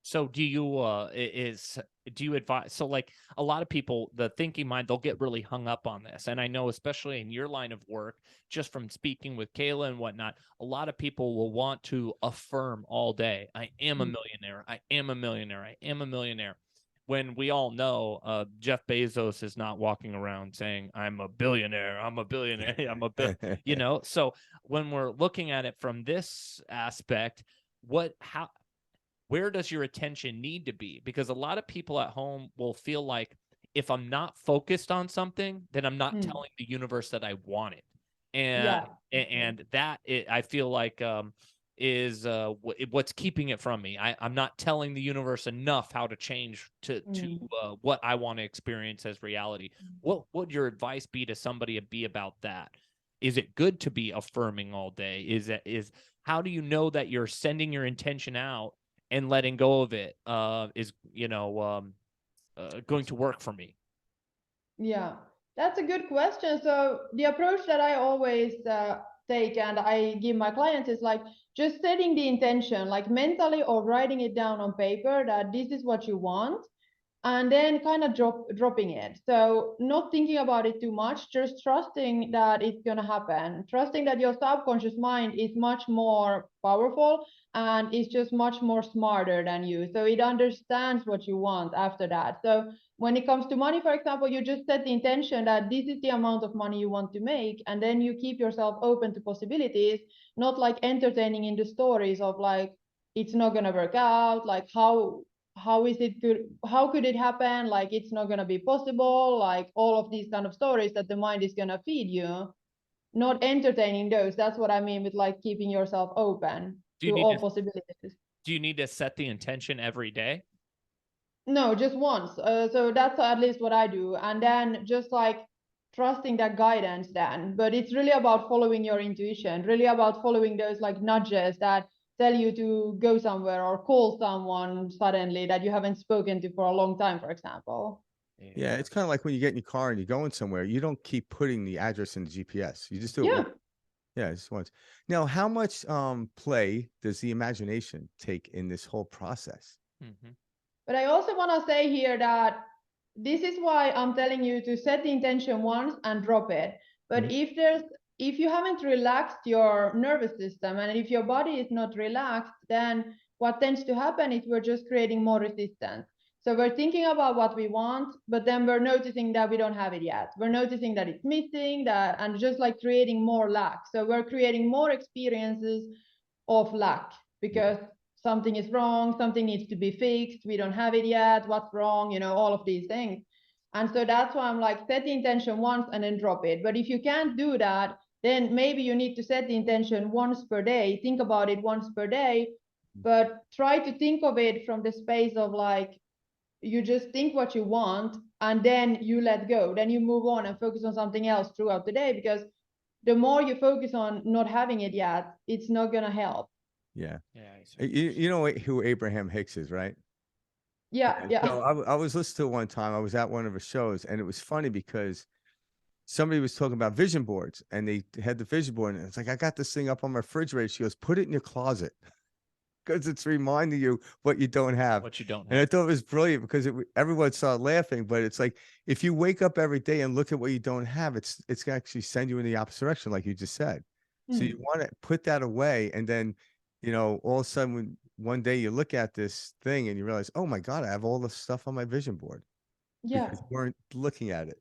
S3: So do you advise, so like a lot of people, the thinking mind, they'll get really hung up on this. And I know, especially in your line of work, just from speaking with Kayla and whatnot, a lot of people will want to affirm all day, I am a millionaire. I am a millionaire. I am a millionaire. When we all know Jeff Bezos is not walking around saying, I'm a billionaire. I'm a billionaire. I'm a so when we're looking at it from this aspect, where does your attention need to be? Because a lot of people at home will feel like, if I'm not focused on something, then I'm not telling the universe that I want it. And that I feel like is what's keeping it from me. I'm not telling the universe enough how to change to what I want to experience as reality. What would your advice be to somebody about that? Is it good to be affirming all day? How do you know that you're sending your intention out and letting go of it is going to work for me?
S4: Yeah, that's a good question. So the approach that I always take and I give my clients is like just setting the intention, like mentally, or writing it down on paper that this is what you want, and then kind of dropping it. So not thinking about it too much, just trusting that it's going to happen, trusting that your subconscious mind is much more powerful and is just much more smarter than you, so it understands what you want after that. So when it comes to money, for example, you just set the intention that this is the amount of money you want to make, and then you keep yourself open to possibilities, not like entertaining in the stories of like it's not going to work out, like how is it good, how could it happen, like it's not going to be possible, like all of these kind of stories that the mind is going to feed you. Not entertaining those. That's what I mean with like keeping yourself open to all possibilities.
S3: Do you need to set the intention every day?
S4: No, just once. So that's at least what I do, and then just like trusting that guidance then. But it's really about following your intuition, really about following those like nudges that tell you to go somewhere or call someone suddenly that you haven't spoken to for a long time, for example.
S2: Yeah, it's kind of like when you get in your car and you're going somewhere, you don't keep putting the address in the GPS. You just do it once. Yeah, just once. Now, how much play does the imagination take in this whole process?
S4: But I also want to say here that this is why I'm telling you to set the intention once and drop it. But if you haven't relaxed your nervous system, and if your body is not relaxed, then what tends to happen is we're just creating more resistance. So we're thinking about what we want, but then we're noticing that we don't have it yet. We're noticing that it's missing, and just like creating more lack. So we're creating more experiences of lack because something is wrong, something needs to be fixed, we don't have it yet, what's wrong, all of these things. And so that's why I'm like, set the intention once and then drop it. But if you can't do that, then maybe you need to set the intention once per day, think about it once per day, but try to think of it from the space of like, you just think what you want and then you let go, then you move on and focus on something else throughout the day, because the more you focus on not having it yet, it's not going to help.
S2: Yeah. You know who Abraham Hicks is, right?
S4: Yeah.
S2: So I was listening to it one time. I was at one of his shows, and it was funny because somebody was talking about vision boards, and they had the vision board, and it's like, I got this thing up on my refrigerator. She goes, put it in your closet, because it's reminding you what you don't have.
S3: What you don't have.
S2: And I thought it was brilliant, because everyone started laughing. But it's like, if you wake up every day and look at what you don't have, it's going to actually send you in the opposite direction, like you just said. So you want to put that away, and then, all of a sudden, one day you look at this thing and you realize, oh my God, I have all this stuff on my vision board.
S4: Yeah.
S2: Because you weren't looking at it,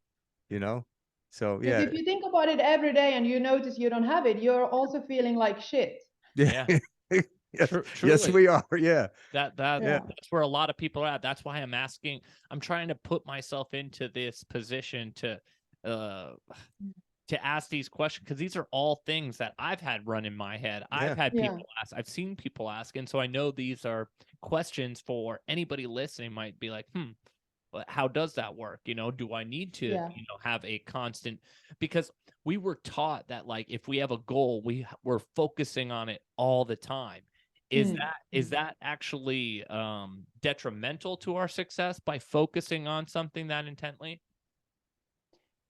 S2: So
S4: Because
S2: yeah,
S4: if you think about it every day and you notice you don't have it, you're also feeling like shit.
S3: Yeah.
S2: yes, yes,
S3: Truly.
S2: we are. Yeah,
S3: That
S4: Yeah.
S3: that's where a lot of people are at. That's why I'm asking. I'm trying to put myself into this position to ask these questions, because these are all things that I've had run in my head. I've
S2: yeah,
S3: had
S4: Yeah.
S3: people ask. I've seen people ask, and so I know these are questions for anybody listening. Might be like, but how does that work? You know, do I need to,
S4: Yeah.
S3: you know, have a constant, because we were taught that, like, if we have a goal, we're focusing on it all the time. Is that actually detrimental to our success by focusing on something that intently?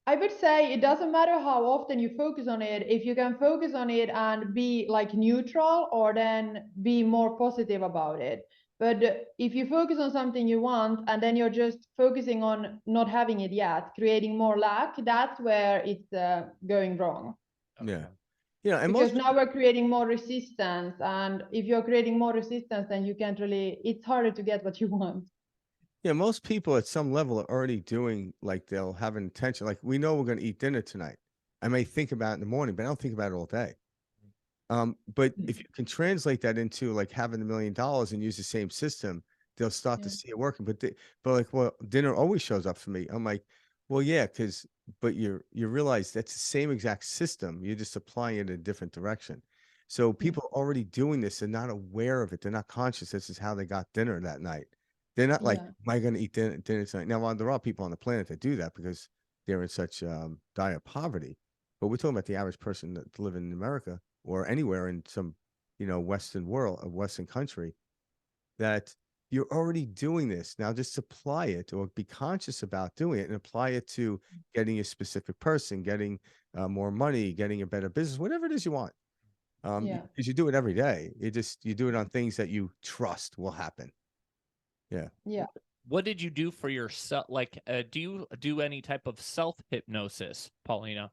S4: I would say it doesn't matter how often you focus on it. If you can focus on it and be like neutral, or then be more positive about it. But if you focus on something you want and then you're just focusing on not having it yet, creating more lack, that's where it's going wrong.
S2: yeah. Yeah, and
S4: Because
S2: most
S4: now we're creating more resistance. And if you're creating more resistance, then you can't really, it's harder to get what you want.
S2: Yeah, most people at some level are already doing, like, they'll have an intention. Like, we know we're going to eat dinner tonight. I may think about it in the morning, but I don't think about it all day. But if you can translate that into like having $1 million and use the same system, they'll start to
S4: Yeah.
S2: see it working. But like, well, dinner always shows up for me. I'm like, well, yeah, but you realize that's the same exact system. You're just applying it in a different direction. So people are already doing this and not aware of it. They're not conscious. This is how they got dinner that night. They're not like,
S4: Yeah.
S2: am I going to eat dinner tonight? Now, there are people on the planet that do that because they're in such dire poverty. But we're talking about the average person that live in America or anywhere in some, Western world, a Western country, that you're already doing this. Now just apply it, or be conscious about doing it and apply it to getting a specific person, getting more money, getting a better business, whatever it is you want.
S4: Yeah.
S2: Because you do it every day. You do it on things that you trust will happen. Yeah.
S4: Yeah.
S3: What did you do for yourself? Like, do you do any type of self hypnosis, Paulina?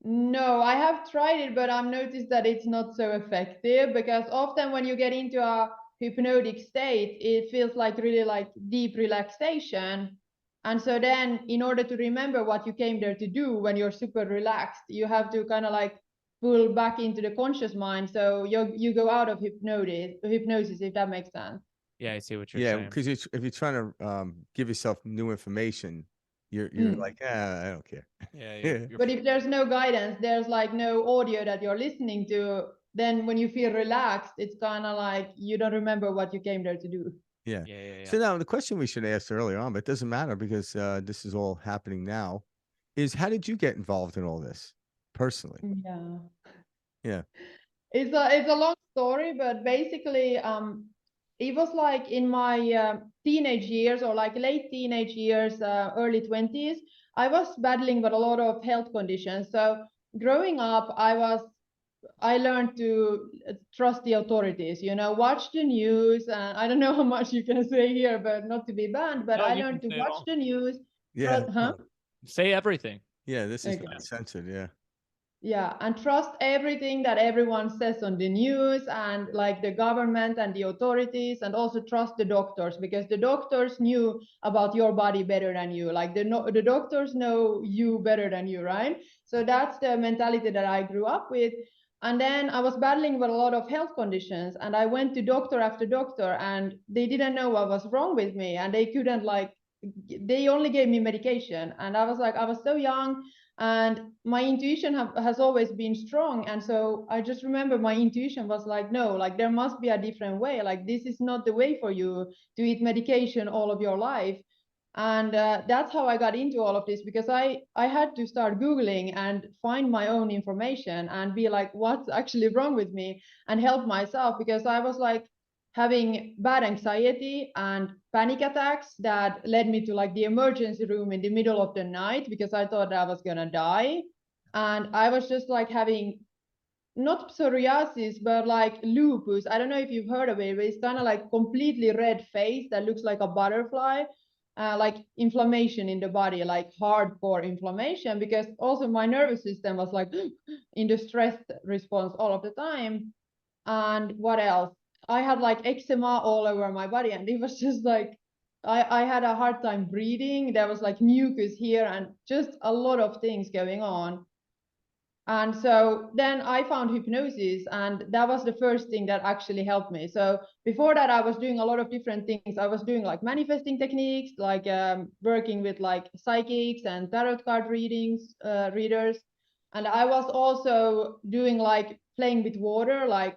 S4: No, I have tried it, but I've noticed that it's not so effective, because often when you get into a hypnotic state, it feels like really like deep relaxation. And so then in order to remember what you came there to do when you're super relaxed, you have to kind of like pull back into the conscious mind. So you go out of hypnosis, if that makes sense.
S3: Yeah, I see what you're
S2: Yeah,
S3: saying.
S2: because if you're trying to give yourself new information, you're
S4: Mm.
S2: like, I don't care.
S3: Yeah,
S2: Yeah.
S4: But if there's no guidance, there's like no audio that you're listening to, then when you feel relaxed, it's kind of like you don't remember what you came there to do.
S2: Yeah.
S3: Yeah.
S2: So now the question we should ask earlier on, but it doesn't matter because this is all happening now, is how did you get involved in all this personally?
S4: Yeah.
S2: Yeah.
S4: It's a long story, but basically, it was like in my teenage years, or like late teenage years, early 20s, I was battling with a lot of health conditions. So growing up, I learned to trust the authorities, watch the news. And I don't know how much you can say here, but not to be banned, but
S3: No,
S4: I
S3: you can
S4: learned to
S3: say it
S4: watch
S3: all.
S4: the news.
S2: Yeah.
S4: Huh?
S3: Say everything.
S2: Yeah. This is
S4: Okay.
S2: not censored. Yeah.
S4: Yeah, and trust everything that everyone says on the news, and like the government and the authorities, and also trust the doctors, because the doctors knew about your body better than you. Like the doctors know you better than you, right? So that's the mentality that I grew up with. And then I was battling with a lot of health conditions, and I went to doctor after doctor, and they didn't know what was wrong with me, and they couldn't they only gave me medication. And I was like, I was so young, and my intuition has always been strong. And so I just remember my intuition was like, no, like there must be a different way. Like this is not the way for you to eat medication all of your life. And that's how I got into all of this, because I had to start Googling and find my own information and be like, what's actually wrong with me, and help myself, because I was like having bad anxiety and panic attacks that led me to like the emergency room in the middle of the night, because I thought I was gonna die. And I was just like having not psoriasis, but like lupus. I don't know if you've heard of it, but it's kind of like completely red face that looks like a butterfly. Like inflammation in the body, like hardcore inflammation, because also my nervous system was like in the stress response all of the time. And what else? I had like eczema all over my body, and it was just like I had a hard time breathing. There was like mucus here and just a lot of things going on. And so then I found hypnosis, and that was the first thing that actually helped me. So before that, I was doing a lot of different things. I was doing like manifesting techniques, like working with like psychics and tarot card readers. And I was also doing like playing with water, like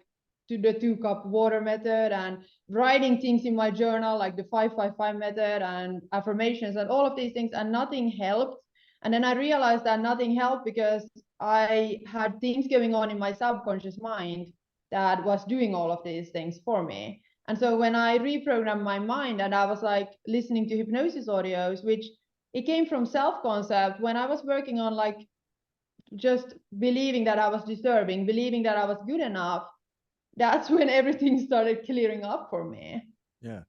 S4: to the 2-cup water method, and writing things in my journal, like the 555 method and affirmations and all of these things, and nothing helped. And then I realized that nothing helped because I had things going on in my subconscious mind that was doing all of these things for me. And so when I reprogrammed my mind and I was like listening to hypnosis audios, which it came from self-concept, when I was working on like just believing that I was deserving, believing that I was good enough, that's when everything started clearing up for me.
S2: Yeah.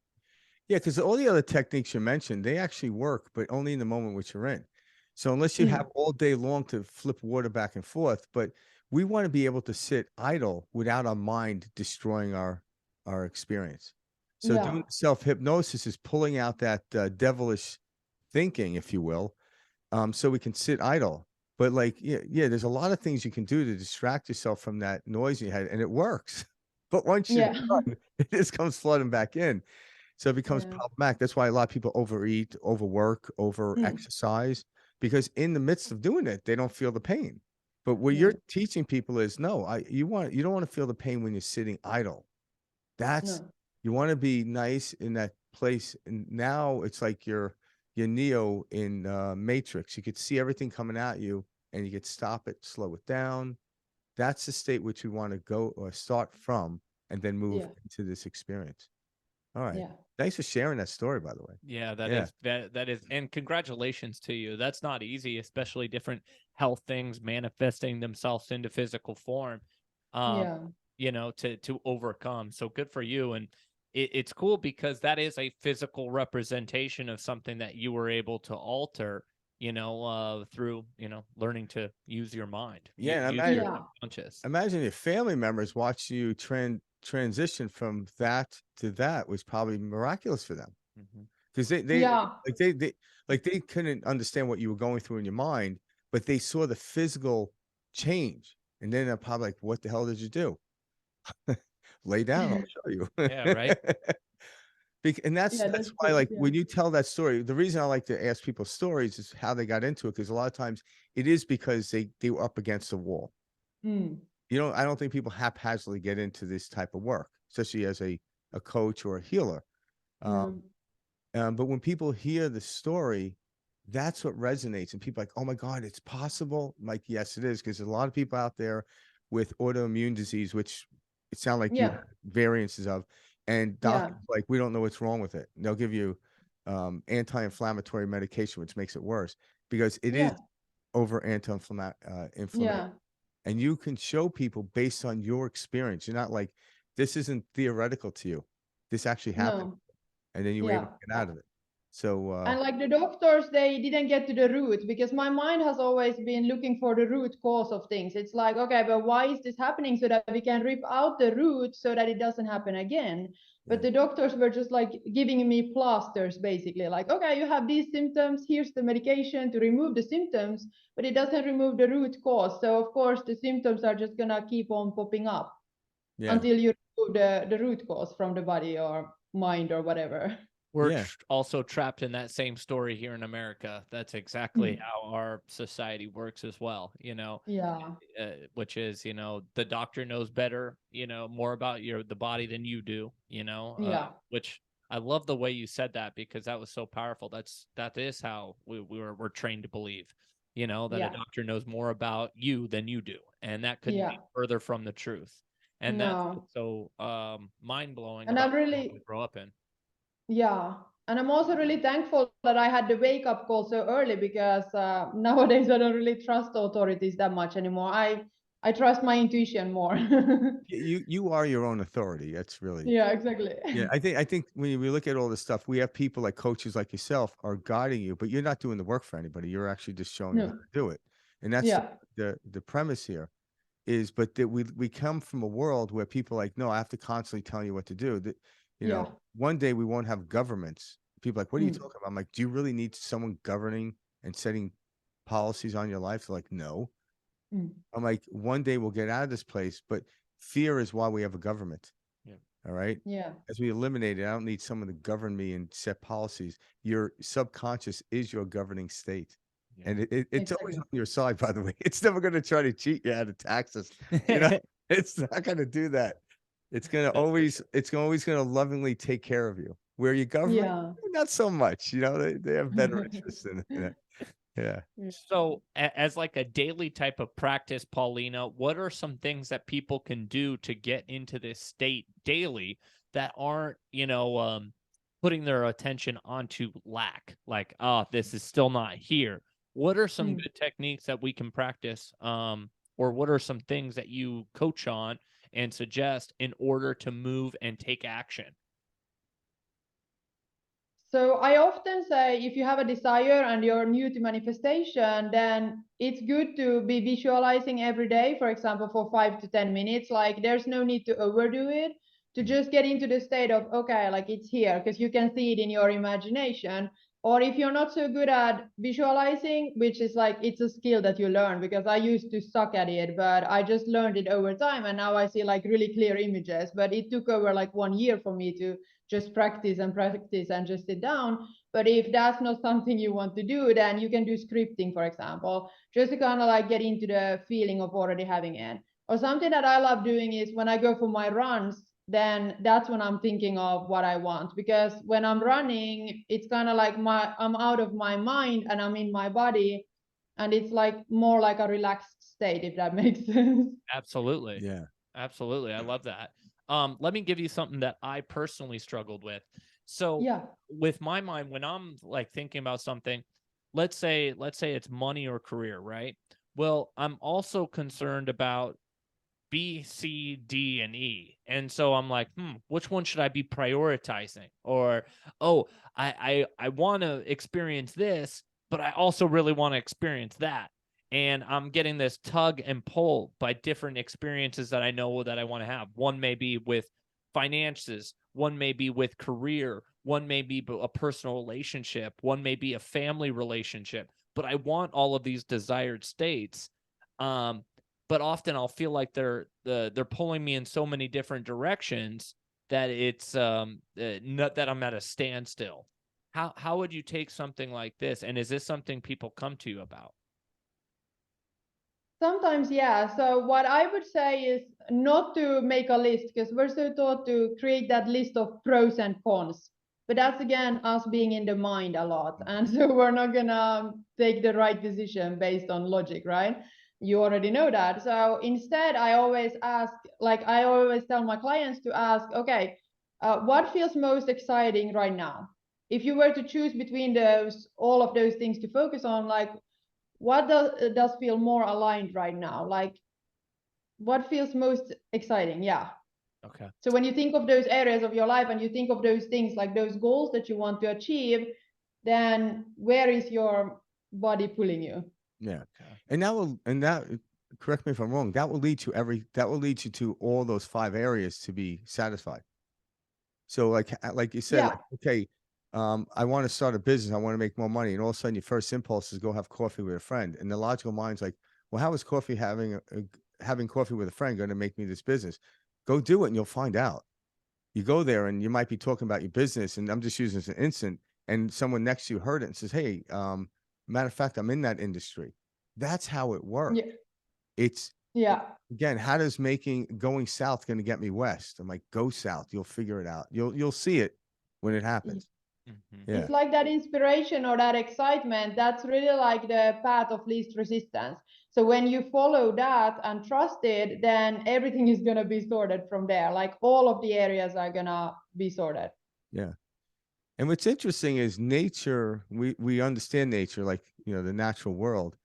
S2: Yeah, because all the other techniques you mentioned, they actually work, but only in the moment which you're in. So unless you have all day long to flip water back and forth, but we want to be able to sit idle without our mind destroying our experience. So doing self-hypnosis is pulling out that devilish thinking, if you will, so we can sit idle. But like, yeah, there's a lot of things you can do to distract yourself from that noise in your head, and it works. But once you're done, it just comes flooding back in. So it becomes problematic. That's why a lot of people overeat, overwork, over exercise, because in the midst of doing it, they don't feel the pain. But what you're teaching people is no, you don't want to feel the pain when you're sitting idle. You want to be nice in that place. And now it's like you're Neo in Matrix. You could see everything coming at you, and you could stop it, slow it down. That's the state which we want to go or start from, and then move into this experience. All right. Thanks for sharing that story, by the way.
S3: Yeah, that is, and congratulations to you. That's not easy, especially different health things manifesting themselves into physical form. You know, to overcome. So good for you. And it's cool because that is a physical representation of something that you were able to alter, you know, through, you know, learning to use your mind.
S2: Yeah,
S3: use your subconscious.
S2: Imagine if family members watch you transition from that to that was probably miraculous for them, because they couldn't understand what you were going through in your mind, but they saw the physical change, and then they're probably like, "What the hell did you do?" Lay down, I'll show you.
S3: Yeah, right.
S2: And that's why, like, when you tell that story, the reason I like to ask people stories is how they got into it, because a lot of times it is because they were up against a wall. I don't think people haphazardly get into this type of work, especially as a coach or a healer. But when people hear the story, that's what resonates, and people are like, oh my God, it's possible. I'm like, yes, it is, because there's a lot of people out there with autoimmune disease, which it sounds like you have variances of, and doctors like, we don't know what's wrong with it. And they'll give you anti-inflammatory medication, which makes it worse, because it is over inflammatory. And you can show people based on your experience. You're not like, this isn't theoretical to you. This actually happened. And then you were able to get out of it. So
S4: and like the doctors, they didn't get to the root, because my mind has always been looking for the root cause of things. It's like, okay, but why is this happening, so that we can rip out the root so that it doesn't happen again. But the doctors were just like giving me plasters, basically, like, okay, you have these symptoms, here's the medication to remove the symptoms, but it doesn't remove the root cause. So of course the symptoms are just gonna keep on popping up until you remove the root cause from the body or mind or whatever.
S3: We're also trapped in that same story here in America. That's exactly how our society works as well, you know, which is, you know, the doctor knows better, you know, more about the body than you do, you know, which I love the way you said that, because that was so powerful. That is how we're trained to believe, you know, that a doctor knows more about you than you do. And that couldn't be further from the truth. And that's so mind blowing.
S4: And I'm really
S3: to grow up in.
S4: Yeah. And I'm also really thankful that I had the wake up call so early, because nowadays I don't really trust authorities that much anymore. I trust my intuition more.
S2: you are your own authority. That's really
S4: exactly.
S2: I think when we look at all this stuff, we have people like coaches like yourself are guiding you, but you're not doing the work for anybody. You're actually just showing them how to do it. And that's the premise here is, but that we come from a world where people are like, no, I have to constantly tell you what to do. That, you know, one day we won't have governments people are like, what are you talking about? I'm like, do you really need someone governing and setting policies on your life? They're like, no. I'm like, one day we'll get out of this place, but fear is why we have a government.
S3: Yeah.
S2: All right.
S4: Yeah.
S2: As we eliminate it, I don't need someone to govern me and set policies. Your subconscious is your governing state.
S3: Yeah.
S2: And it's always
S4: Exactly.
S2: on your side, by the way. It's never going to try to cheat you out of taxes. You know, it's not going to do that. It's going to always, it's always going to lovingly take care of you. Where your government,
S4: Yeah.
S2: not so much. You know, they have better interests in it. Yeah.
S3: So as like a daily type of practice, Paulina, what are some things that people can do to get into this state daily that aren't, putting their attention onto lack? Like, oh, this is still not here. What are some good techniques that we can practice? Or what are some things that you coach on and suggest in order to move and take action?
S4: So I often say if you have a desire and you're new to manifestation, then it's good to be visualizing every day, for example, for 5 to 10 minutes. Like there's no need to overdo it, to just get into the state of, okay, like it's here, because you can see it in your imagination. Or if you're not so good at visualizing, which is like, it's a skill that you learn, because I used to suck at it, but I just learned it over time. And now I see like really clear images, but it took over like 1 year for me to just practice and just sit down. But if that's not something you want to do, then you can do scripting, for example, just to kind of like get into the feeling of already having it. Or something that I love doing is when I go for my runs, then that's when I'm thinking of what I want. Because when I'm running, it's kind of like I'm out of my mind and I'm in my body. And it's like more like a relaxed state, if that makes sense.
S3: Absolutely.
S2: Yeah.
S3: Absolutely. I love that. Let me give you something that I personally struggled with. So
S4: Yeah.
S3: with my mind, when I'm like thinking about something, let's say it's money or career, right? Well, I'm also concerned about B, C, D, and E. And so I'm like, which one should I be prioritizing? Or, oh, I want to experience this, but I also really want to experience that. And I'm getting this tug and pull by different experiences that I know that I want to have. One may be with finances, one may be with career, one may be a personal relationship, one may be a family relationship. But I want all of these desired states. But often I'll feel like they're pulling me in so many different directions that it's not that I'm at a standstill. How would you take something like this? And is this something people come to you about?
S4: Sometimes, yeah. So what I would say is not to make a list, because we're so taught to create that list of pros and cons. But that's again us being in the mind a lot. And so we're not gonna take the right decision based on logic, right? You already know that. So instead, I always ask, like I always tell my clients to ask, okay, what feels most exciting right now? If you were to choose between all of those things to focus on, like what does feel more aligned right now? Like what feels most exciting? Yeah.
S3: Okay.
S4: So when you think of those areas of your life and you think of those things, like those goals that you want to achieve, then where is your body pulling you?
S2: Yeah. And that correct me if I'm wrong, that will lead you to all those 5 areas to be satisfied. So like you said,
S4: Yeah.
S2: like, okay, I want to start a business, I want to make more money, and all of a sudden your first impulse is go have coffee with a friend, and the logical mind's like, well, how is having coffee with a friend going to make me this business? Go do it, and you'll find out. You go there, and you might be talking about your business, and I'm just using this as an instant, and someone next to you heard it and says, hey, matter of fact, I'm in that industry. That's how it works.
S4: Yeah.
S2: It's
S4: Yeah.
S2: again, how does going south going to get me west? I'm like, go south. You'll figure it out. You'll see it when it happens.
S3: Mm-hmm.
S2: Yeah.
S4: It's like that inspiration or that excitement. That's really like the path of least resistance. So when you follow that and trust it, then everything is going to be sorted from there. Like all of the areas are going to be sorted.
S2: Yeah. And what's interesting is nature, we understand nature, like, the natural world.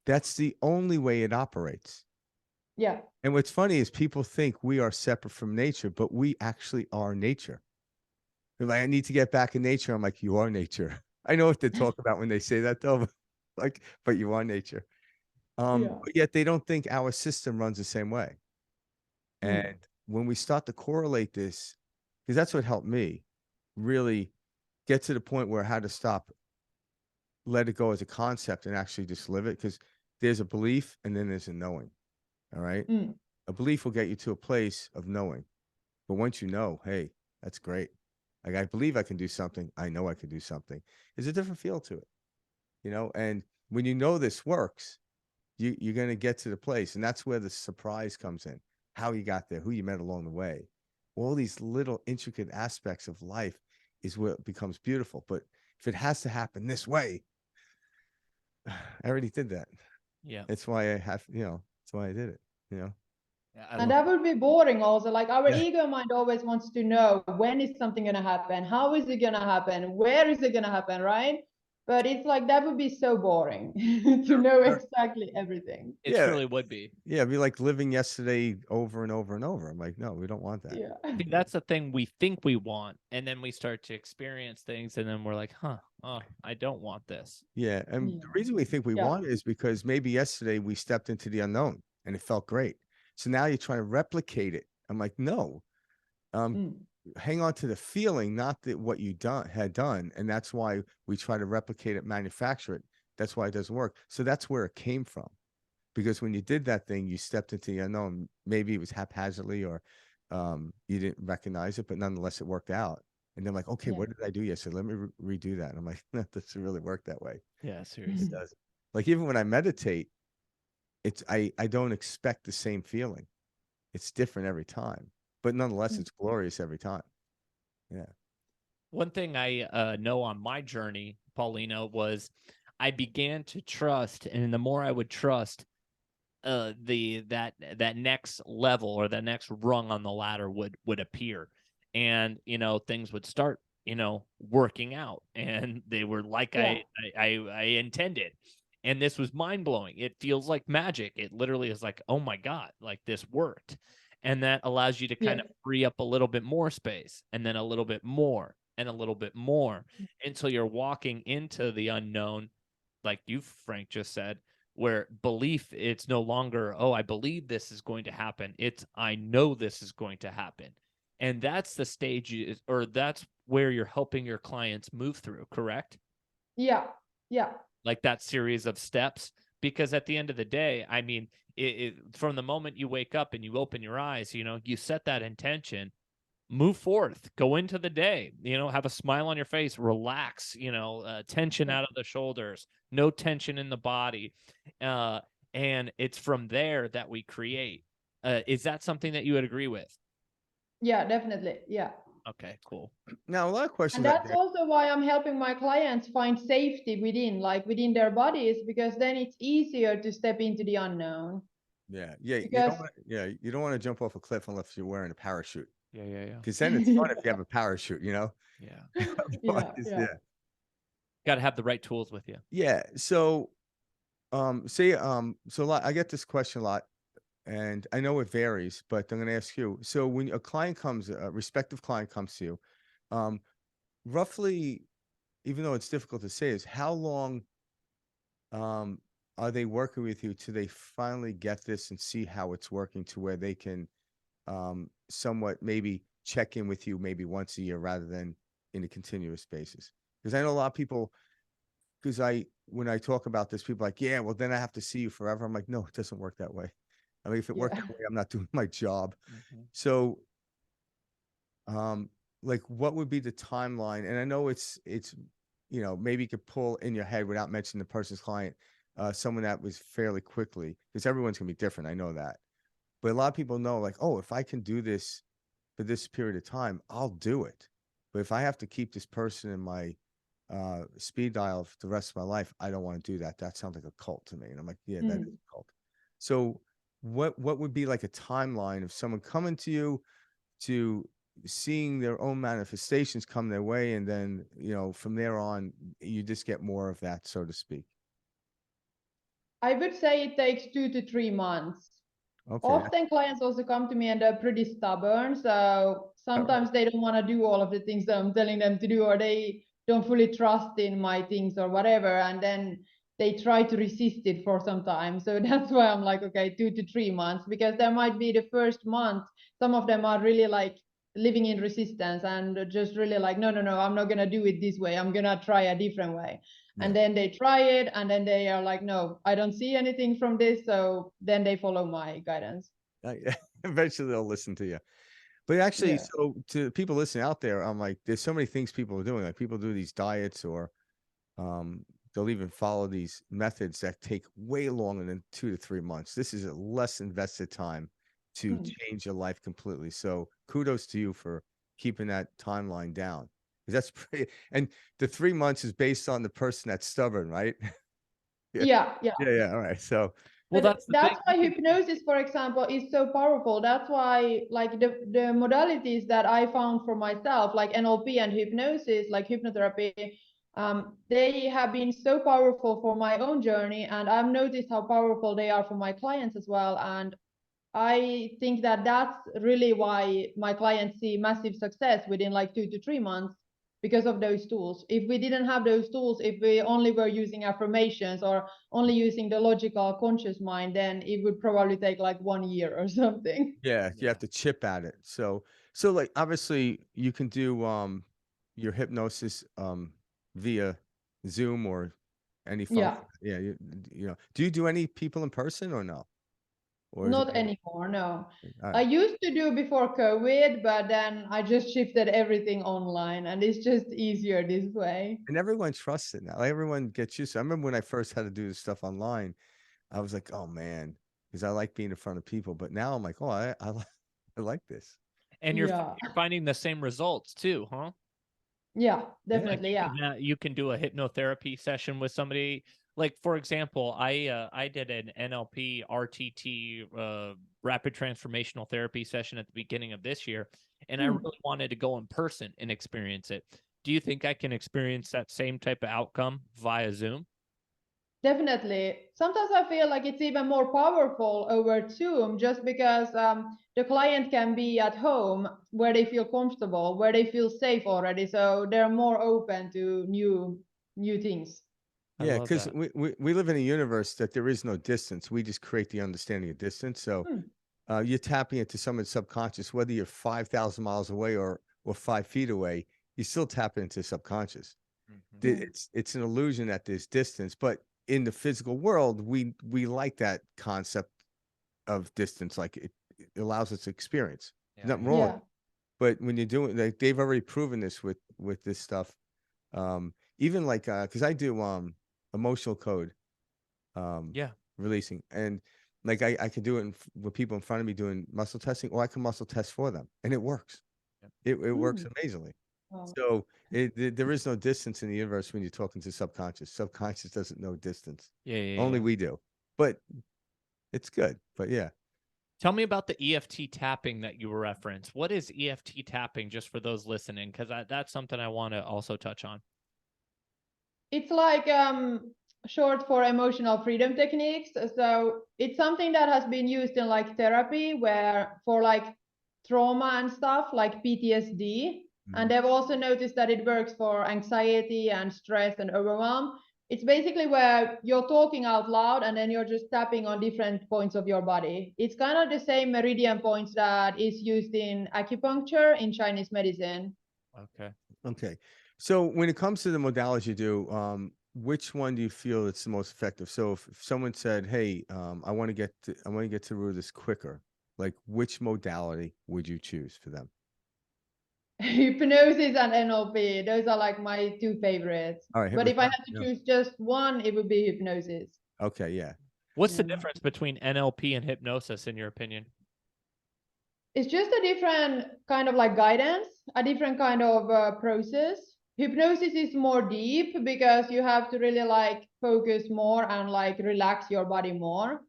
S2: That's the only way it operates.
S4: Yeah.
S2: And what's funny is people think we are separate from nature, but we actually are nature. They're like, I need to get back in nature. I'm like, you are nature. I know what they talk about when they say that though, but you are nature. But yet they don't think our system runs the same way. And when we start to correlate this, because that's what helped me really get to the point where I had to stop, let it go as a concept and actually just live it. Because there's a belief and then there's a knowing. All right.
S4: Mm.
S2: A belief will get you to a place of knowing. But once you know, hey, that's great. Like, I believe I can do something. I know I can do something. There's a different feel to it, you know? And when you know this works, you're going to get to the place. And that's where the surprise comes in, how you got there, who you met along the way. All these little intricate aspects of life is what becomes beautiful. But if it has to happen this way, I already did that.
S3: Yeah.
S2: It's why I have, that's why I did it,
S3: Yeah,
S4: And that would be boring also. Like our
S2: Yeah.
S4: ego mind always wants to know, when is something going to happen? How is it going to happen? Where is it going to happen? Right? But it's like, that would be so boring to know exactly everything.
S3: it
S2: Yeah.
S3: truly would be.
S2: Yeah, it'd be like living yesterday over and over and over. I'm like, no, we don't want that.
S4: Yeah.
S3: I think that's the thing we think we want, and then we start to experience things, and then we're like, oh, I don't want this.
S2: Yeah, and
S4: Yeah.
S2: the reason we think we
S4: Yeah.
S2: want it is because maybe yesterday we stepped into the unknown and it felt great. So now you're trying to replicate it. I'm like, no,
S4: Mm.
S2: hang on to the feeling, not that what you had done, and that's why we try to replicate it, manufacture it. That's why it doesn't work. So that's where it came from, because when you did that thing, you stepped into the unknown. Maybe it was haphazardly, or you didn't recognize it, but nonetheless, it worked out. And then like, okay,
S4: Yeah.
S2: what did I do yesterday? Let me redo that. And I'm like, that doesn't really work that way.
S3: Yeah,
S2: It
S3: seriously.
S2: doesn't. Like, even when I meditate, I don't expect the same feeling. It's different every time, but nonetheless, it's glorious every time. Yeah.
S3: One thing I know on my journey, Paulina, was I began to trust, and the more I would trust, that next level or that next rung on the ladder would appear, and things would start working out, and they were like
S4: Yeah.
S3: I intended. And this was mind-blowing. It feels like magic. It literally is like, oh my God, like this worked. And that allows you to kind of free up a little bit more space, and then a little bit more and a little bit more, until you're walking into the unknown, like you, Frank, just said, where belief, it's no longer, oh, I believe this is going to happen. It's, I know this is going to happen. And that's the stage, or that's where you're helping your clients move through, correct?
S4: Yeah. Yeah.
S3: Like that series of steps. Because at the end of the day, I mean, from the moment you wake up and you open your eyes, you set that intention, move forth, go into the day, have a smile on your face, relax, tension out of the shoulders, no tension in the body. And it's from there that we create. Is that something that you would agree with?
S4: Yeah, definitely. Yeah.
S3: Okay, cool.
S2: Now, a lot of questions.
S4: And that's also why I'm helping my clients find safety within their bodies, because then it's easier to step into the unknown.
S2: Yeah. Yeah.
S4: Because
S2: You don't want to jump off a cliff unless you're wearing a parachute.
S3: Yeah.
S2: Because then it's fun if you have a parachute,
S3: Yeah.
S2: Yeah.
S3: Got to have the right tools with you.
S2: Yeah. So, so I get this question a lot, and I know it varies, but I'm going to ask you. So when a client comes, a respective client comes to you, roughly, even though it's difficult to say, is how long are they working with you till they finally get this and see how it's working, to where they can somewhat maybe check in with you maybe once a year rather than in a continuous basis? Because I know a lot of people, because when I talk about this, people are like, yeah, well, then I have to see you forever. I'm like, no, it doesn't work that way. I mean, if it worked that way, I'm not doing my job. So, like, what would be the timeline? And I know it's maybe you could pull in your head without mentioning the person's client, someone that was fairly quickly, because everyone's gonna be different. I know that, but a lot of people know, like, oh, if I can do this for this period of time, I'll do it. But if I have to keep this person in my speed dial for the rest of my life, I don't want to do that. That sounds like a cult to me. And I'm like, yeah, that is a cult. So what would be like a timeline of someone coming to you, to seeing their own manifestations come their way, and then from there on you just get more of that, so to speak?
S4: I would say it takes 2 to 3 months.
S2: Okay.
S4: Often clients also come to me and they're pretty stubborn. So sometimes they don't want to do all of the things that I'm telling them to do, or they don't fully trust in my things or whatever. And then they try to resist it for some time. So that's why I'm like, okay, 2 to 3 months, because there might be the first month, some of them are really like living in resistance and just really like, no, I'm not gonna do it this way. I'm gonna try a different way.
S2: Yeah.
S4: And then they try it, and then they are like, no, I don't see anything from this. So then they follow my guidance.
S2: Eventually they'll listen to you. But actually,
S4: Yeah.
S2: so to people listening out there, I'm like, there's so many things people are doing. Like people do these diets, or they'll even follow these methods that take way longer than 2 to 3 months. This is a less invested time to change your life completely. So kudos to you for keeping that timeline down. 'Cause that's pretty, and the 3 months is based on the person that's stubborn, right?
S4: Yeah.
S2: Yeah. All right. So
S3: Well,
S4: But
S3: that's the
S4: that's
S3: thing.
S4: why hypnosis, for example, is so powerful. That's why, like the modalities that I found for myself, like NLP and hypnosis, like hypnotherapy, they have been so powerful for my own journey, and I've noticed how powerful they are for my clients as well. And I think that that's really why my clients see massive success within like 2 to 3 months because of those tools. If we didn't have those tools, if we only were using affirmations or only using the logical conscious mind, then it would probably take like 1 year or something.
S2: yeah, you have to chip at it. So like obviously you can do your hypnosis via Zoom or any
S4: Yeah,
S2: function. Yeah, you know. Do you do any people in person or no? Or is it
S4: not anymore, no.
S2: all
S4: I
S2: right.
S4: used to do before COVID, but then I just shifted everything online, and it's just easier this way.
S2: And everyone trusts it now. Like, everyone gets used to it. I remember when I first had to do this stuff online, I was like, oh man, because I like being in front of people. But now I'm like, oh, I like this.
S3: And
S4: Yeah,
S3: you're finding the same results too, huh?
S4: yeah,
S2: Yeah.
S3: Like
S4: definitely, yeah.
S3: you can do a hypnotherapy session with somebody. Like for example, I did an NLP RTT rapid transformational therapy session at the beginning of this year, and I really wanted to go in person and experience it. Do you think I can experience that same type of outcome via Zoom?
S4: Definitely. Sometimes I feel like it's even more powerful over Zoom just because the client can be at home where they feel comfortable, where they feel safe already. So they're more open to new things.
S3: I
S2: Yeah,
S3: love
S2: because
S3: that.
S2: we live in a universe that there is no distance. We just create the understanding of distance. So
S4: Hmm.
S2: you're tapping into someone's subconscious, whether you're 5,000 miles away or 5 feet away, you still tap into subconscious.
S3: Mhm.
S2: It's an illusion that there's distance, but in the physical world, we like that concept of distance. Like it allows us to experience.
S3: Yeah,
S2: Nothing
S3: yeah.
S2: wrong with
S4: Yeah.
S2: it. But when you're doing, like, they've already proven this with this stuff. Even like because I do emotional code um
S3: Yeah.
S2: releasing, and like I can do it with people in front of me doing muscle testing, or I can muscle test for them, and it works. It works
S4: Hmm.
S2: amazingly.
S4: Wow.
S2: So there is no distance in the universe when you're talking to subconscious. Subconscious doesn't know distance.
S3: Yeah, yeah,
S2: Only
S3: yeah.
S2: we do. But it's good. But yeah.
S3: Tell me about the EFT tapping that you referenced. What is EFT tapping, just for those listening? Because that's something I want to also touch on.
S4: It's like short for emotional freedom techniques. So it's something that has been used in like therapy where for like trauma and stuff like PTSD. And they've also noticed that it works for anxiety and stress and overwhelm. It's basically where you're talking out loud and then you're just tapping on different points of your body. It's kind of the same meridian points that is used in acupuncture in Chinese medicine.
S3: Okay.
S2: Okay. So when it comes to the modalities you do, which one do you feel it's the most effective? So if someone said, "Hey, I want to get to the root of this quicker," like which modality would you choose for them?
S4: Hypnosis and NLP, those are like my two favorites.
S2: All right,
S4: But if I
S2: hypnotherapy.
S4: had to
S2: Yeah.
S4: choose just one, it would be hypnosis.
S2: Okay, yeah.
S3: What's the
S4: Yeah.
S3: difference between NLP and hypnosis, in your opinion?
S4: It's just a different kind of like guidance, a different kind of process. Hypnosis is more deep because you have to really like focus more and like relax your body more.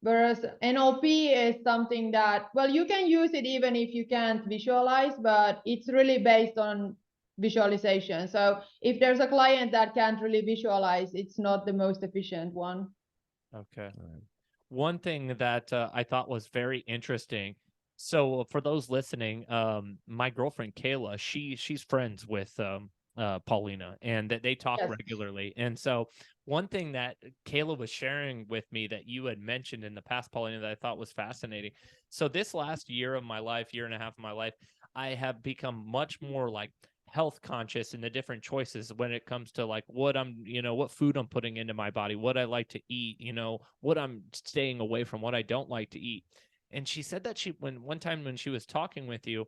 S4: Whereas NLP is something that, well, you can use it even if you can't visualize, but it's really based on visualization. So if there's a client that can't really visualize, it's not the most efficient one.
S3: Okay.
S2: All right.
S3: One thing that I thought was very interesting. So for those listening, my girlfriend Kayla, she's friends with Paulina, and that they talk
S4: Yes.
S3: regularly. And so one thing that Kayla was sharing with me that you had mentioned in the past, Paulina, that I thought was fascinating. So this last year of my life, year and a half of my life, I have become much more like health conscious in the different choices when it comes to like what I'm, what food I'm putting into my body, what I like to eat, what I'm staying away from, what I don't like to eat. And she said that one time when she was talking with you,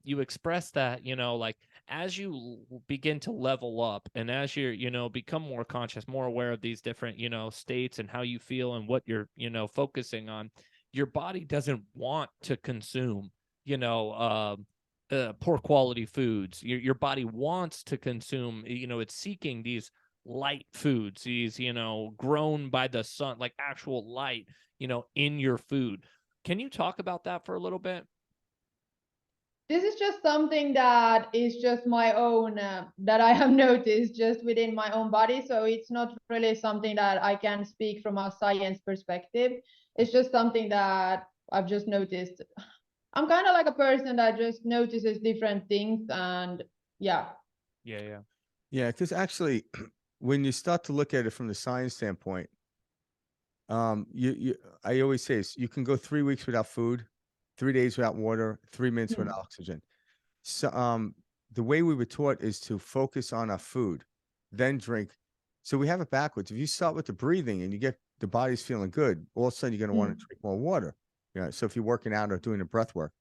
S3: you expressed that, like as you begin to level up and as you're, become more conscious, more aware of these different, states and how you feel and what you're, focusing on, your body doesn't want to consume, poor quality foods. Your body wants to consume, it's seeking these light foods, these, grown by the sun, like actual light, in your food. Can you talk about that for a little bit?
S4: This is just something that is just my own, that I have noticed just within my own body. So it's not really something that I can speak from a science perspective. It's just something that I've just noticed. I'm kind of like a person that just notices different things, and yeah.
S3: Yeah.
S2: Yeah, because actually, when you start to look at it from the science standpoint, I always say this, you can go 3 weeks without food, 3 days without water, 3 minutes without oxygen. So, the way we were taught is to focus on our food, then drink. So we have it backwards. If you start with the breathing and you get the body's feeling good, all of a sudden you're going to want to drink more water. So if you're working out or doing the breath work,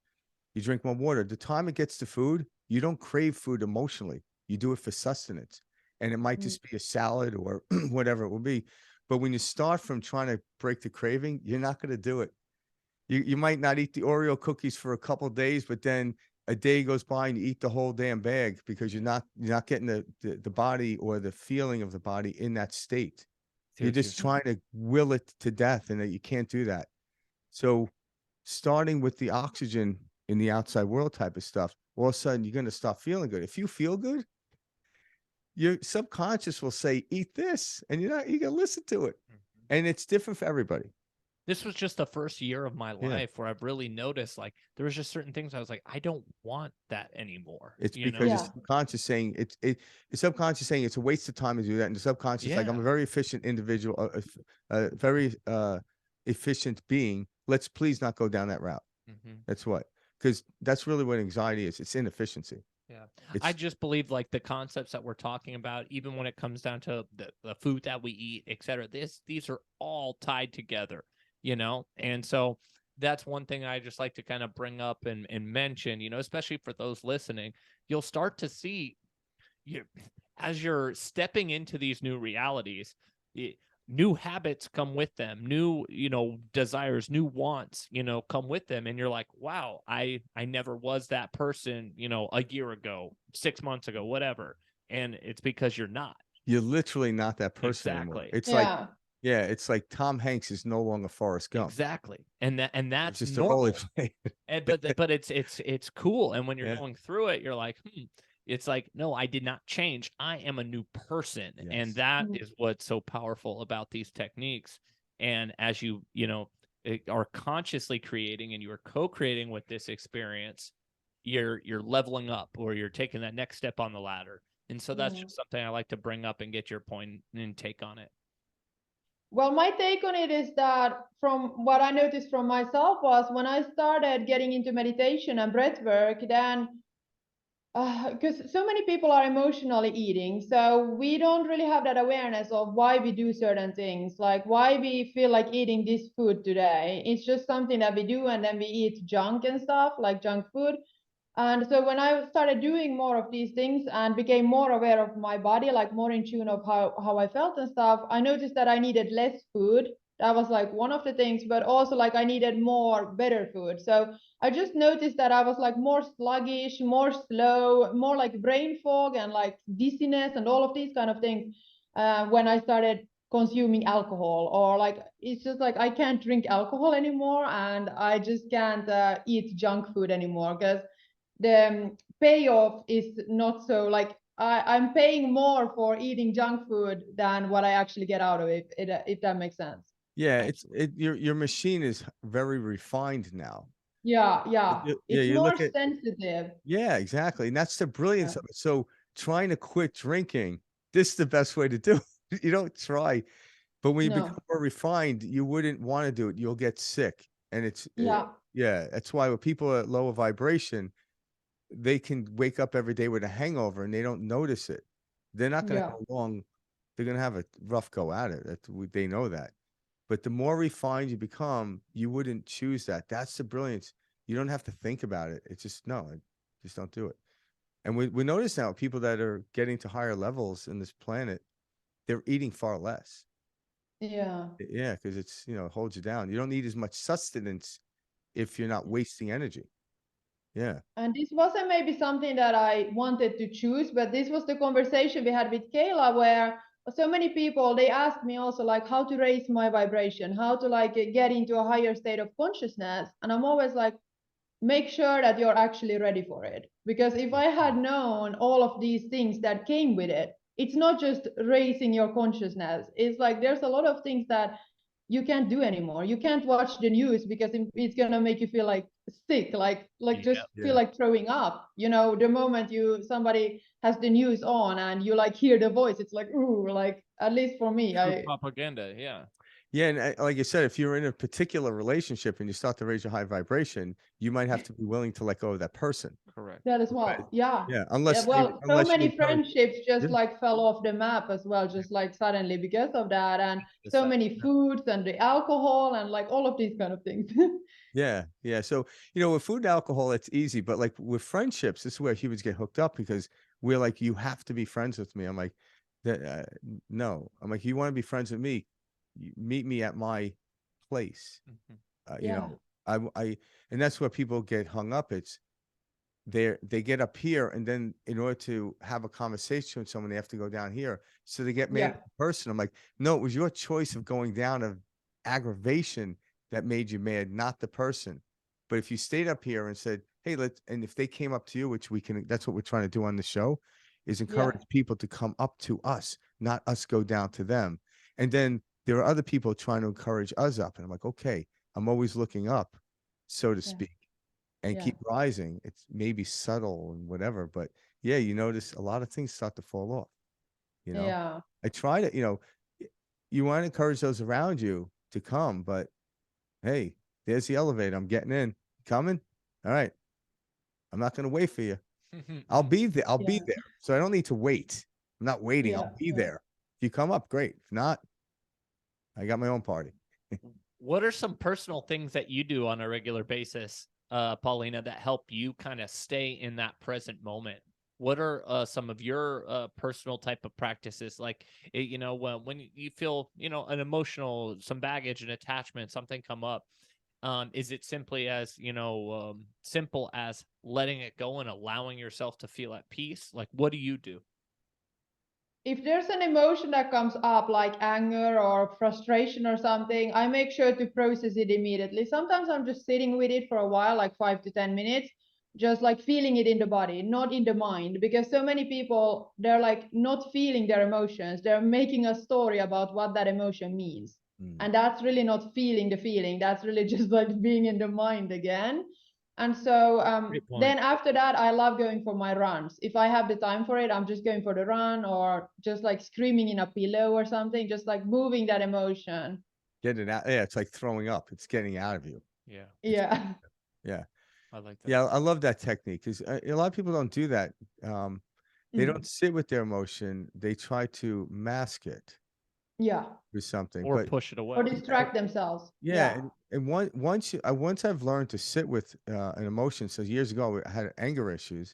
S2: you drink more water. The time it gets to food, you don't crave food emotionally. You do it for sustenance. And it might just be a salad or whatever it will be. But when you start from trying to break the craving, you're not going to do it. You might not eat the Oreo cookies for a couple of days, but then a day goes by and you eat the whole damn bag because you're not getting the body or the feeling of the body in that state. You're just trying to will it to death, and that you can't do that. So starting with the oxygen in the outside world type of stuff, all of a sudden you're going to start feeling good. If you feel good, your subconscious will say, eat this, and you're going to listen to it. And it's different for everybody.
S3: This was just the first year of my life where I've really noticed, like, there was just certain things I was like, I don't want that anymore.
S2: It's because your subconscious saying the subconscious saying it's a waste of time to do that, and the subconscious like, I'm a very efficient individual, a very efficient being. Let's please not go down that route. That's what, because that's really what anxiety is. It's inefficiency.
S3: Yeah, I just believe like the concepts that we're talking about, even when it comes down to the food that we eat, et cetera, these are all tied together. And so that's one thing I just like to kind of bring up and mention, especially for those listening. You'll start to see as you're stepping into these new realities, new habits come with them, new, desires, new wants, come with them. And you're like, wow, I never was that person, a year ago, 6 months ago, whatever. And it's because you're not.
S2: You're literally not that person anymore. It's like, it's like Tom Hanks is no longer Forrest Gump.
S3: Exactly. And that's
S2: just
S3: normal. But it's cool. And when you're going through it, you're like, it's like, no, I did not change. I am a new person. Yes. And that is what's so powerful about these techniques. And as you are consciously creating and you are co-creating with this experience, you're leveling up, or you're taking that next step on the ladder. And so that's just something I like to bring up and get your point and take on it.
S4: Well, my take on it is that from what I noticed from myself was when I started getting into meditation and breath work, then because so many people are emotionally eating, so we don't really have that awareness of why we do certain things, like why we feel like eating this food today. It's just something that we do, and then we eat junk and stuff, like junk food. And so when I started doing more of these things and became more aware of my body, like more in tune of how I felt and stuff, I noticed that I needed less food. That was like one of the things, but also like I needed more better food. So I just noticed that I was like more sluggish, more slow, more like brain fog and like dizziness and all of these kind of things when I started consuming alcohol, or like it's just like I can't drink alcohol anymore, and I just can't eat junk food anymore, because the payoff is not so like I'm paying more for eating junk food than what I actually get out of it, if that makes sense.
S2: Yeah, your machine is very refined now.
S4: Yeah. It's
S2: you
S4: more
S2: look at,
S4: sensitive.
S2: Yeah, exactly. And that's the brilliance of it. So trying to quit drinking, this is the best way to do it. You don't try. But when you become more refined, you wouldn't want to do it. You'll get sick. And that's why with people at lower vibration, they can wake up every day with a hangover and they don't notice it. They're not going to
S4: Yeah.
S2: go along. They're going to have a rough go at it. They know that. But the more refined you become, you wouldn't choose that. That's the brilliance. You don't have to think about it. It's just, no, just don't do it. And we notice now people that are getting to higher levels in this planet, they're eating far less.
S4: Yeah.
S2: Yeah, because it's, it holds you down. You don't need as much sustenance if you're not wasting energy. Yeah.
S4: And this wasn't maybe something that I wanted to choose, but this was the conversation we had with Kayla, where so many people, they asked me also like how to raise my vibration, how to like get into a higher state of consciousness. And I'm always like, make sure that you're actually ready for it. Because if I had known all of these things that came with it, it's not just raising your consciousness. It's like there's a lot of things that you can't do anymore. You can't watch the news because it's gonna make you feel like sick, like just
S2: Yeah.
S4: feel like throwing up. The moment somebody has the news on and you like hear the voice, it's like, ooh, like at least for me,
S3: True propaganda. Yeah.
S2: Yeah, and like you said, if you're in a particular relationship and you start to raise your high vibration, you might have to be willing to let go of that person.
S3: Correct.
S4: that as well. Yeah.
S2: Yeah,
S4: Yeah, well, so
S2: you
S4: many
S2: encourage.
S4: friendships just
S2: Yeah.
S4: like fell off the map as well, just like suddenly because of that, and so many foods and the alcohol and like all of these kind of things.
S2: Yeah, yeah. So, with food and alcohol, it's easy, but like with friendships, this is where humans get hooked up because we're like, you have to be friends with me. I'm like, no. I'm like, you want to be friends with me? Meet me at my place.
S4: Yeah.
S2: And that's where people get hung up. It's they get up here, and then in order to have a conversation with someone, they have to go down here. So they get mad at the person. I'm like, no, it was your choice of going down of aggravation that made you mad, not the person. But if you stayed up here and said, hey, and if they came up to you, which that's what we're trying to do on the show, is encourage people to come up to us, not us go down to them. And then there are other people trying to encourage us up. And I'm like, okay, I'm always looking up, so to speak, and keep rising. It's maybe subtle and whatever, but yeah, you notice a lot of things start to fall off.
S4: Yeah.
S2: I try to, you want to encourage those around you to come, but hey, there's the elevator. I'm getting in. Coming? All right. I'm not going to wait for you. I'll be there. I'll be there. So I don't need to wait. I'm not waiting. I'll be there. If you come up, great. If not, I got my own party.
S3: What are some personal things that you do on a regular basis, Paulina, that help you kind of stay in that present moment? What are some of your personal type of practices? Like, when you feel, an emotional, some baggage, an attachment, something come up, is it simply as, simple as letting it go and allowing yourself to feel at peace? Like, what do you do?
S4: If there's an emotion that comes up like anger or frustration or something, I make sure to process it immediately. Sometimes I'm just sitting with it for a while, like 5 to 10 minutes, just like feeling it in the body, not in the mind, because so many people, they're like not feeling their emotions. They're making a story about what that emotion means. And that's really not feeling the feeling. That's really just like being in the mind again. And so then after that, I love going for my runs. If I have the time for it, I'm just going for the run or just like screaming in a pillow or something, just like moving that emotion.
S2: Get it out. Yeah, it's like throwing up. It's getting out of you.
S3: Yeah.
S4: Yeah.
S2: Yeah.
S3: I like that.
S2: Yeah, I love that technique because a lot of people don't do that. They don't sit with their emotion. They try to mask it
S4: Yeah.
S2: with something,
S3: Or
S2: but
S3: push it away.
S4: Or distract themselves.
S2: yeah. And once I've learned to sit with an emotion. So years ago, I had anger issues.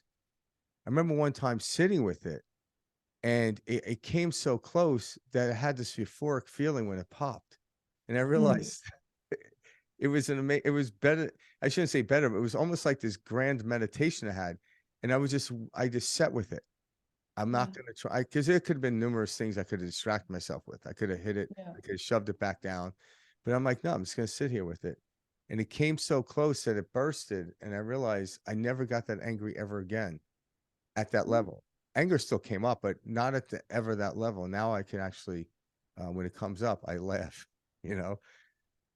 S2: I remember one time sitting with it, and it came so close that I had this euphoric feeling when it popped, and I realized it was it was better. I shouldn't say better, but it was almost like this grand meditation I had, and I just sat with it. I'm not going to try because there could have been numerous things I could have distracted myself with. I could have hit it. I could have shoved it back down, but I'm like, no, I'm just going to sit here with it. And it came so close that it bursted, and I realized I never got that angry ever again at that level. Anger still came up, but not at ever that level. Now I can actually, when it comes up, I laugh, you know.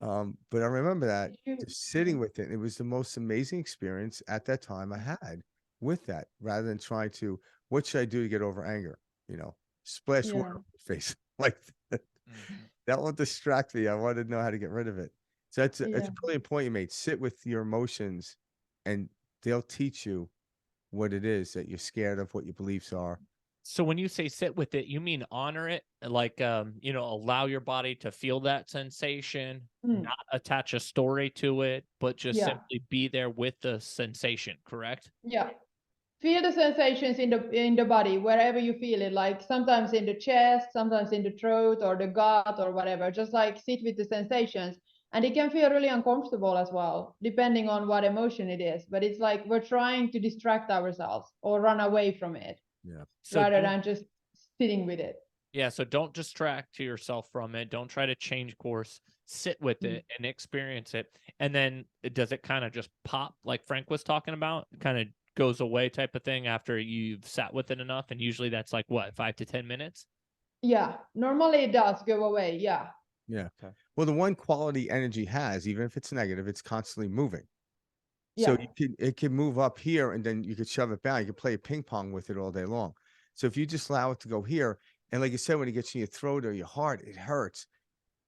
S2: But I remember that just sitting with it. It was the most amazing experience at that time I had with that, rather than trying to, what should I do to get over anger? Splash water on my face. Like that won't distract me. I want to know how to get rid of it. So it's a brilliant point you made. Sit with your emotions and they'll teach you what it is that you're scared of, what your beliefs are.
S3: So when you say sit with it, you mean honor it, like, allow your body to feel that sensation, not attach a story to it, but just simply be there with the sensation, correct?
S4: Yeah. Feel the sensations in the body, wherever you feel it, like sometimes in the chest, sometimes in the throat or the gut or whatever. Just like sit with the sensations. And it can feel really uncomfortable as well, depending on what emotion it is. But it's like we're trying to distract ourselves or run away from it,
S3: So
S4: rather than just sitting with it.
S3: Yeah, so don't distract yourself from it. Don't try to change course. Sit with it and experience it. And then does it kind of just pop, like Frank was talking about? Kind of goes away type of thing after you've sat with it enough? And usually that's like what, 5 to 10 minutes?
S4: Yeah, normally it does go away. Yeah.
S2: Yeah. Okay. Well, the one quality energy has, even if it's negative, it's constantly moving.
S4: Yeah.
S2: So it can move up here and then you could shove it down. You could play ping pong with it all day long. So if you just allow it to go here, and like you said, when it gets in your throat or your heart, it hurts.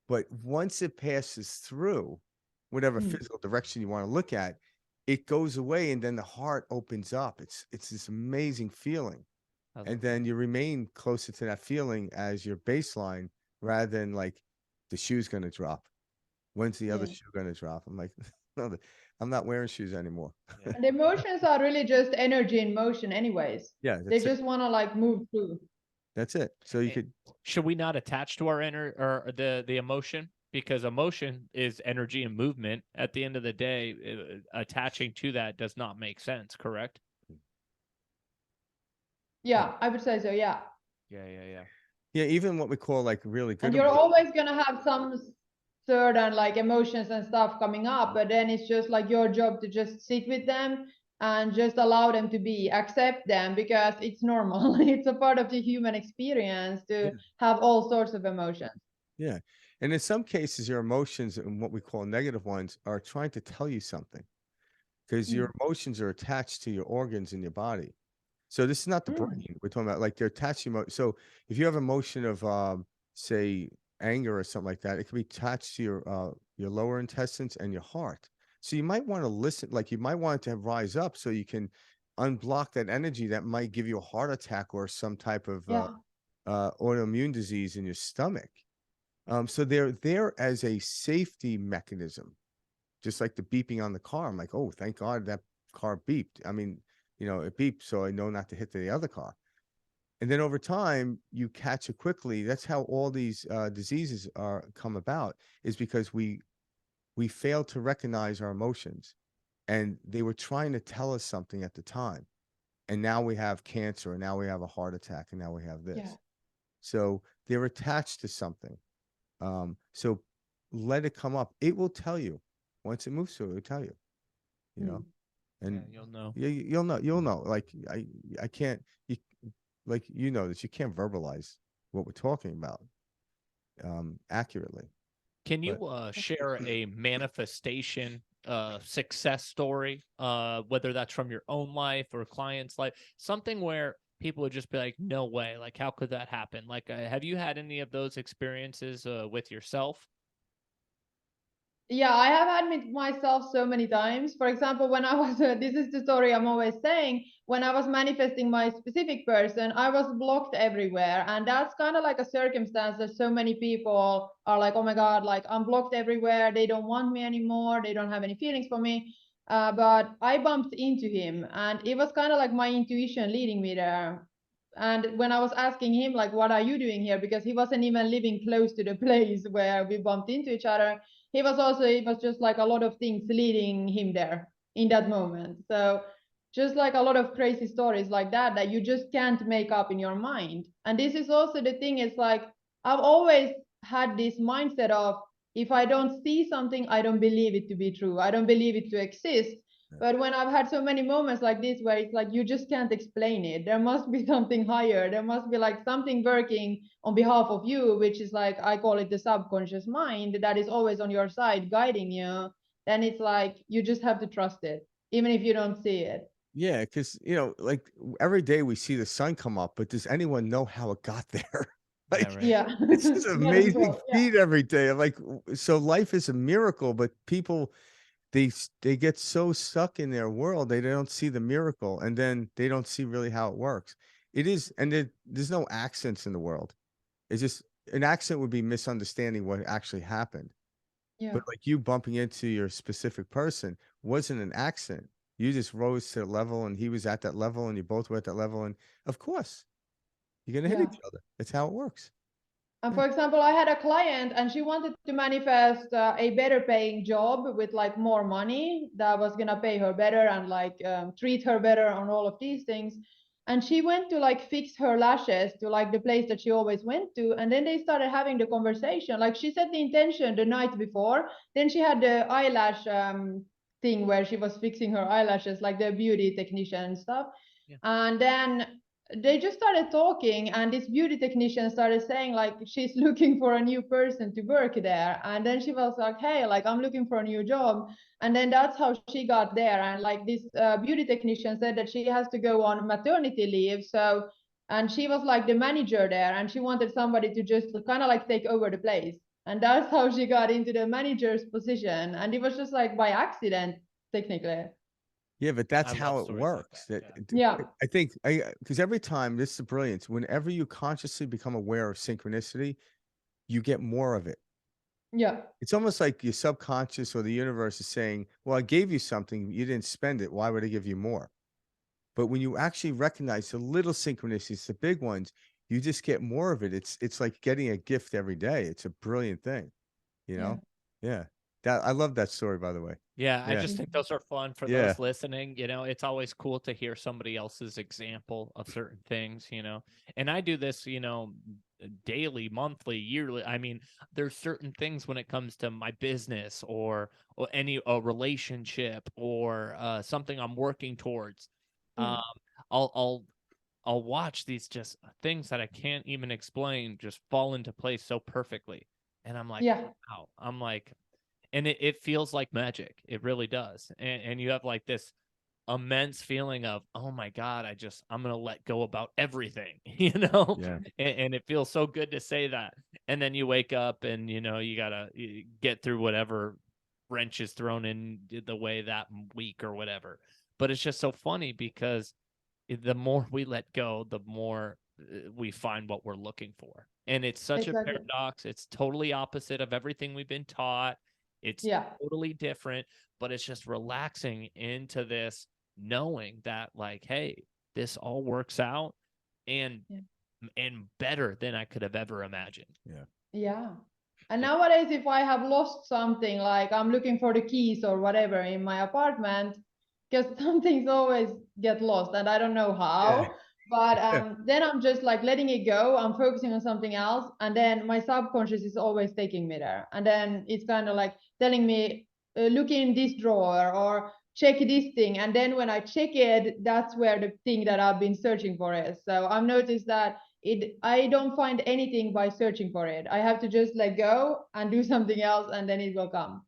S2: But once it passes through whatever physical direction you want to look at, it goes away and then the heart opens up. It's this amazing feeling. And then you remain closer to that feeling as your baseline rather than like the shoe's going to drop. When's the other shoe going to drop? I'm like, no, I'm not wearing shoes anymore.
S4: And emotions are really just energy in motion anyways.
S2: Yeah.
S4: They just want to like move through.
S2: That's it. So you could.
S3: Should we not attach to our or the emotion? Because emotion is energy and movement. At the end of the day, attaching to that does not make sense, correct?
S4: Yeah, I would say so. Yeah.
S2: Yeah, even what we call like really good.
S4: And you're always going to have some certain like emotions and stuff coming up, but then it's just like your job to just sit with them and just allow them to be, accept them, because it's normal. It's a part of the human experience to have all sorts of emotions.
S2: Yeah. And in some cases, your emotions and what we call negative ones are trying to tell you something because your emotions are attached to your organs in your body. So this is not the brain we're talking about. Like they're attached to so if you have emotion of say anger or something like that, it can be attached to your lower intestines and your heart. So you might want to listen, like you might want it to rise up so you can unblock that energy that might give you a heart attack or some type of autoimmune disease in your stomach. So they're there as a safety mechanism, just like the beeping on the car. I'm like, oh, thank God that car beeped. I mean, it beeps, so I know not to hit the other car. And then over time, you catch it quickly. That's how all these diseases come about, is because we fail to recognize our emotions. And they were trying to tell us something at the time. And now we have cancer, and now we have a heart attack, and now we have this. Yeah. So they're attached to something. So let it come up. It will tell you. Once it moves through, it will tell you. And
S3: you'll know.
S2: You'll know. Like I can't. That you can't verbalize what we're talking about accurately.
S3: Can you share a manifestation success story, whether that's from your own life or a client's life, something where people would just be like, no way, like how could that happen? Like have you had any of those experiences with yourself?
S4: Yeah, I have had it myself so many times. For example, when I was, this is the story I'm always saying, when I was manifesting my specific person, I was blocked everywhere. And that's kind of like a circumstance that so many people are like, oh my God, like I'm blocked everywhere. They don't want me anymore. They don't have any feelings for me. But I bumped into him, and it was kind of like my intuition leading me there. And when I was asking him, like, what are you doing here? Because he wasn't even living close to the place where we bumped into each other. It was just like a lot of things leading him there in that moment. So just like a lot of crazy stories like that you just can't make up in your mind. And this is also the thing, it's like I've always had this mindset of, if I don't see something, I don't believe it to be true. I don't believe it to exist. But when I've had so many moments like this where it's like you just can't explain it, there must be something higher. There must be like something working on behalf of you, which is like, I call it the subconscious mind, that is always on your side guiding you. Then it's like you just have to trust it, even if you don't see it.
S2: Yeah, because like every day we see the sun come up, but does anyone know how it got there? Like, it's just an amazing feat every day. Like, so life is a miracle, but people, they get so stuck in their world, they don't see the miracle, and then they don't see really how it works. It is, and there's no accents in the world. It's just an accent would be misunderstanding what actually happened.
S4: Yeah.
S2: But like you bumping into your specific person wasn't an accident. You just rose to the level and he was at that level and you both were at that level. And of course, you're going to hit
S4: Yeah.
S2: each other. That's how it works.
S4: And for example, I had a client and she wanted to manifest a better paying job with like more money that was going to pay her better and like treat her better on all of these things. And she went to like fix her lashes to like the place that she always went to. And then they started having the conversation. Like she set the intention the night before. Then she had the eyelash thing where she was fixing her eyelashes, like the beauty technician and stuff.
S3: Yeah.
S4: And then they just started talking, and this beauty technician started saying like she's looking for a new person to work there. And then she was like, hey, like I'm looking for a new job. And then that's how she got there. And like this beauty technician said that she has to go on maternity leave, so, and she was like the manager there, and she wanted somebody to just kind of like take over the place. And that's how she got into the manager's position, and it was just like by accident, technically.
S2: Yeah, but that's
S3: I
S2: how
S3: love
S2: it
S3: stories like
S2: works.
S3: that,
S4: Yeah.
S2: I think because every time, this is the brilliance, whenever you consciously become aware of synchronicity, you get more of it.
S4: Yeah.
S2: It's almost like your subconscious or the universe is saying, well, I gave you something, you didn't spend it. Why would I give you more? But when you actually recognize the little synchronicities, the big ones, you just get more of it. It's like getting a gift every day. It's a brilliant thing, you
S4: Yeah.
S2: know? Yeah. That I love that story, by the way.
S3: Yeah, I
S2: Yeah.
S3: just think those are fun for
S2: Yeah.
S3: those listening. You know, it's always cool to hear somebody else's example of certain things, you know. And I do this, you know, daily, monthly, yearly. I mean, there's certain things when it comes to my business or any a relationship or something I'm working towards.
S4: Yeah.
S3: Um, I'll watch these just things that I can't even explain just fall into place so perfectly. And I'm like,
S4: Yeah.
S3: wow. I'm like, and it feels like magic. It really does. And you have like this immense feeling of, oh my God, I'm gonna let go about everything, you know?
S2: Yeah.
S3: And it feels so good to say that. And then you wake up and you know you gotta get through whatever wrench is thrown in the way that week or whatever. But it's just so funny because the more we let go, the more we find what we're looking for. And it's such a
S4: Exactly.
S3: paradox. It's totally opposite of everything we've been taught. It's
S4: Yeah.
S3: totally different, but it's just relaxing into this knowing that like, hey, this all works out and
S4: Yeah.
S3: and better than I could have ever imagined.
S2: Yeah.
S4: Yeah. And nowadays, if I have lost something, like I'm looking for the keys or whatever in my apartment, because some things always get lost and I don't know how. But then I'm just like letting it go. I'm focusing on something else. And then my subconscious is always taking me there. And then it's kind of like telling me, look in this drawer or check this thing. And then when I check it, that's where the thing that I've been searching for is. So I've noticed that I don't find anything by searching for it. I have to just let go and do something else, and then it will come.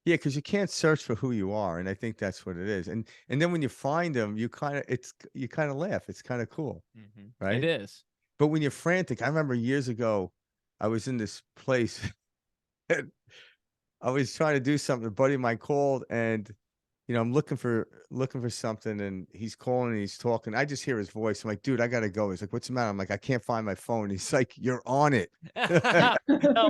S2: Yeah, because you can't search for who you are, and I think that's what it is. And then when you find them, you kind of laugh. It's kind of cool,
S3: It
S2: right?
S3: is.
S2: But when you're frantic, I remember years ago, I was in this place. And I was trying to do something. A buddy of mine called, and I'm looking for something, and he's calling and he's talking. I just hear his voice. I'm like, dude, I gotta go. He's like, what's the matter? I'm like, I can't find my phone. He's like, you're on it.
S3: Oh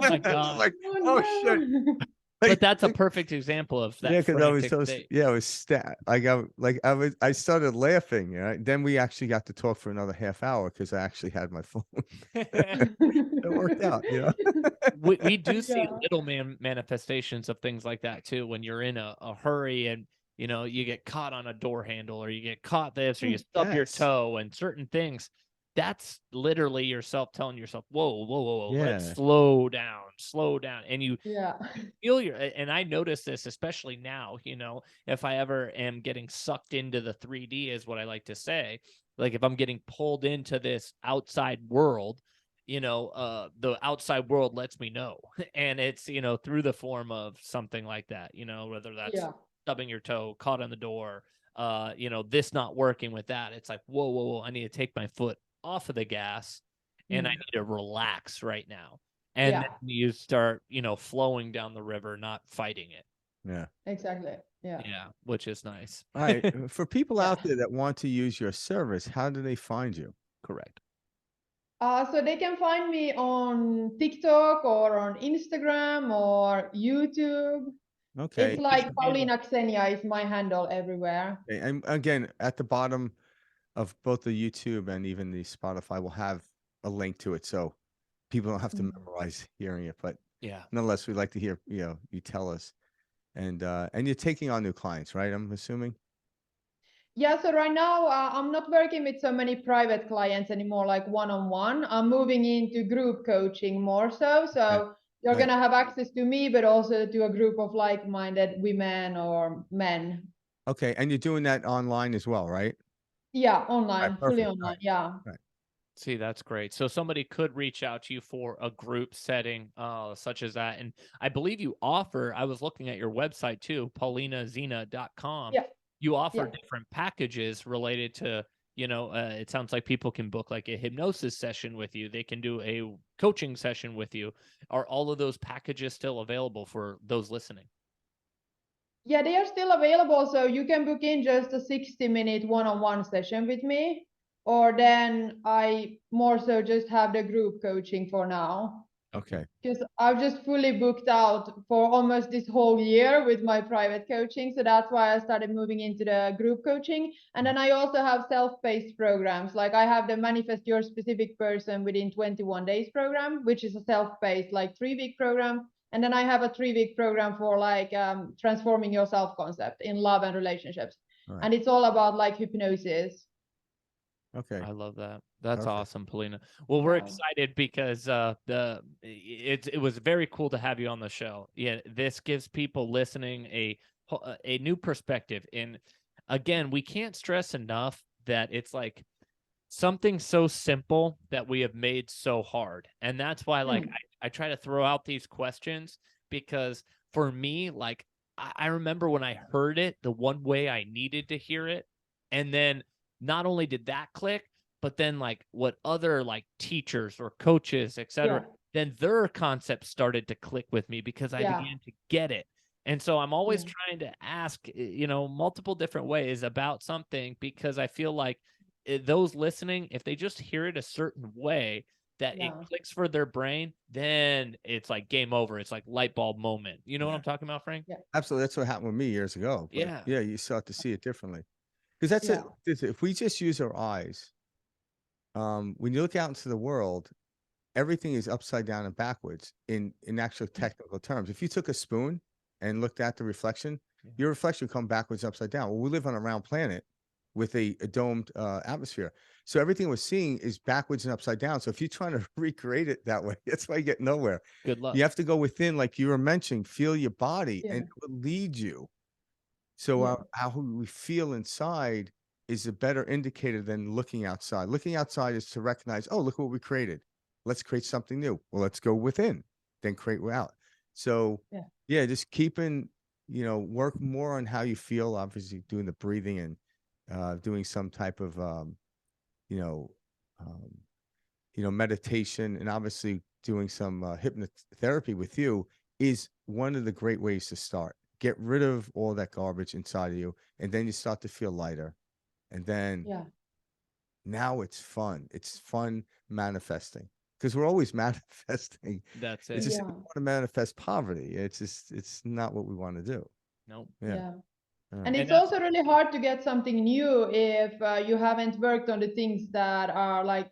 S3: my
S2: I'm
S3: God.
S2: like,
S4: Oh,
S2: oh shit.
S4: no.
S3: But that's a perfect example of that
S2: Yeah, because I was
S3: frantic
S2: so
S3: state.
S2: yeah, I was I started laughing. Then we actually got to talk for another half hour because I actually had my phone. It worked out,
S3: we do see
S4: Yeah.
S3: little manifestations of things like that too when you're in a hurry and you know you get caught on a door handle or you get caught this or you stub your
S2: Yes.
S3: toe and certain things. That's literally yourself telling yourself, whoa, whoa, whoa, whoa, let's
S2: Yeah.
S3: slow down. And you
S4: Yeah.
S3: feel and I notice this especially now, you know, if I ever am getting sucked into the 3D is what I like to say. Like if I'm getting pulled into this outside world, you know, the outside world lets me know. And it's, you know, through the form of something like that, you know, whether that's
S4: Yeah.
S3: stubbing your toe, caught on the door, you know, this not working with that. It's like, whoa, whoa, whoa, I need to take my foot off of the gas and I need to relax right now. And
S4: Yeah.
S3: then you start, you know, flowing down the river, not fighting it.
S2: Yeah.
S4: Exactly. Yeah.
S3: Yeah, which is nice.
S2: All right. For people out
S4: Yeah.
S2: there that want to use your service, how do they find you?
S3: Correct.
S4: So they can find me on TikTok or on Instagram or YouTube.
S2: Okay.
S4: It's like
S3: your handle?
S4: Paulina Xenia is my handle everywhere.
S2: Okay, and again, at the bottom of both the YouTube and even the Spotify, we'll have a link to it, so people don't have to memorize hearing it. But
S3: Yeah.
S2: nonetheless, we'd like to hear, you tell us. And you're taking on new clients, right? I'm assuming.
S4: Yeah, so right now I'm not working with so many private clients anymore, like one-on-one. I'm moving into group coaching more so.
S2: Okay.
S4: So you're
S2: Nice.
S4: gonna have access to me, but also to a group of like-minded women or men.
S2: Okay, and you're doing that online as well, right?
S4: Yeah,
S2: All right,
S4: online, fully
S2: perfect. All
S4: online.
S2: right,
S4: Yeah.
S2: right.
S3: See, that's great. So somebody could reach out to you for a group setting, such as that. And I believe you offer, I was looking at your website too, paulinaxenia.com.
S4: Yeah.
S3: You offer
S4: Yeah.
S3: different packages related to, it sounds like people can book like a hypnosis session with you. They can do a coaching session with you. Are all of those packages still available for those listening?
S4: Yeah, they are still available. So you can book in just a 60-minute one-on-one session with me, or then I more so just have the group coaching for now.
S2: Okay.
S4: Because I've just fully booked out for almost this whole year with my private coaching. So that's why I started moving into the group coaching. And then I also have self-paced programs. Like I have the Manifest Your Specific Person within 21 days program, which is a self-paced like 3-week program. And then I have a 3-week program for like transforming your self concept in love and relationships.
S2: All right.
S4: And it's all about like hypnosis.
S2: Okay.
S3: I love that. That's
S2: Perfect.
S3: awesome, Paulina. Well, we're
S4: Yeah.
S3: excited because it was very cool to have you on the show. Yeah, this gives people listening a new perspective. And again, we can't stress enough that it's like something so simple that we have made so hard. And that's why like I try to throw out these questions because for me, like I remember when I heard it the one way I needed to hear it. And then not only did that click, but then like what other like teachers or coaches, etc., then their concepts started to click with me because I began to get it. And so I'm always trying to ask, multiple different ways about something because I feel like those listening, if they just hear it a certain way that it clicks for their brain, then it's like game over. It's like light bulb moment. You know what I'm talking about, Frank?
S4: Yeah.
S2: Absolutely. That's what happened with me years ago. But
S3: Yeah.
S2: yeah, you start to see it differently. Because that's it. If we just use our eyes, when you look out into the world, everything is upside down and backwards in actual technical terms. If you took a spoon and looked at the reflection, your reflection would come backwards, upside down. Well, we live on a round planet with a domed atmosphere. So everything we're seeing is backwards and upside down. So if you're trying to recreate it that way, that's why you get nowhere.
S3: Good luck.
S2: You have to go within, like you were mentioning, feel your body and it will lead you. So how we feel inside is a better indicator than looking outside. Looking outside is to recognize, oh, look what we created. Let's create something new. Well, let's go within, then create without. So just keeping, work more on how you feel, obviously doing the breathing and doing some type of, meditation and obviously doing some hypnotherapy with you is one of the great ways to start. Get rid of all that garbage inside of you, and then you start to feel lighter. And then now it's fun. It's fun manifesting because we're always manifesting.
S3: That's it.
S2: It's just we want to manifest poverty. It's not what we want to do.
S3: Nope.
S4: Yeah.
S2: All
S4: And
S2: right.
S4: it's also really hard to get something new if you haven't worked on the things that are like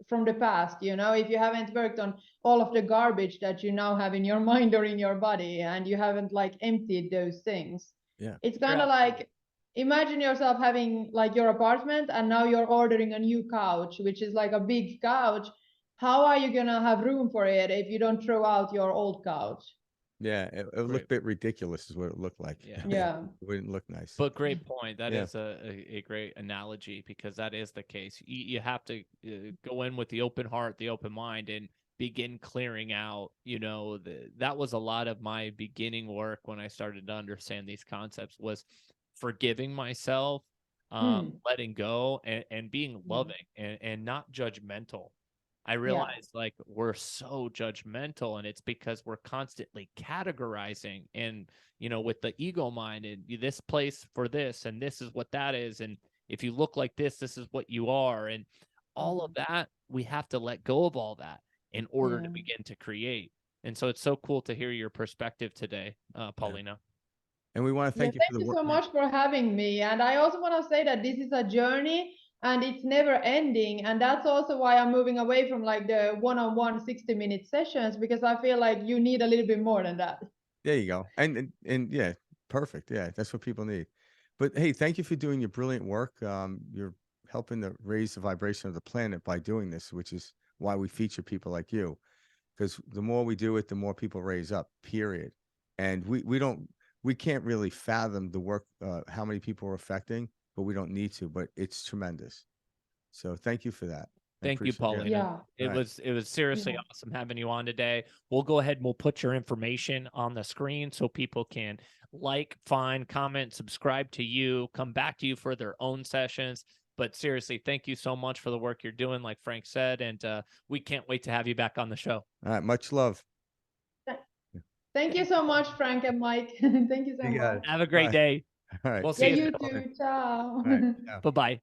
S4: from the past, if you haven't worked on all of the garbage that you now have in your mind or in your body and you haven't like emptied those things. It's kind of like imagine yourself having like your apartment and now you're ordering a new couch, which is like a big couch. How are you gonna have room for it if you don't throw out your old couch?
S2: Yeah, it would look a bit ridiculous is what it looked like.
S3: Yeah.
S2: It wouldn't look nice.
S3: But great point. That is a great analogy because that is the case. You have to go in with the open heart, the open mind, and begin clearing out. That was a lot of my beginning work when I started to understand these concepts was forgiving myself, letting go, and being loving and not judgmental. I realized like we're so judgmental, and it's because we're constantly categorizing, and with the ego mind, and this place for this, and this is what that is, and if you look like this is what you are, and all of that. We have to let go of all that in order to begin to create. And so it's so cool to hear your perspective today, Paulina.
S2: And we want to thank you for the
S4: Thank you
S2: work.
S4: so much for having me. And I also want to say that this is a journey and it's never ending. And that's also why I'm moving away from like the one-on-one 60-minute sessions, because I feel like you need a little bit more than that.
S2: There you go. And yeah, perfect. Yeah, that's what people need. But hey, thank you for doing your brilliant work. You're helping to raise the vibration of the planet by doing this, which is why we feature people like you. Because the more we do it, the more people raise up, period. And we can't really fathom the work, how many people are affecting, but we don't need to, but it's tremendous. So thank you for that.
S3: Thank you, Paulina.
S4: Yeah.
S3: It was seriously awesome having you on today. We'll go ahead and we'll put your information on the screen so people can like, find, comment, subscribe to you, come back to you for their own sessions. But seriously, thank you so much for the work you're doing, like Frank said, and we can't wait to have you back on the show.
S2: All right, much love.
S4: Thank you so much, Frank and Mike. Thank you so much.
S3: Have a great day.
S2: All right.
S3: We'll
S4: Yeah,
S3: see
S4: you too. Ciao.
S2: All right.
S3: Bye-bye.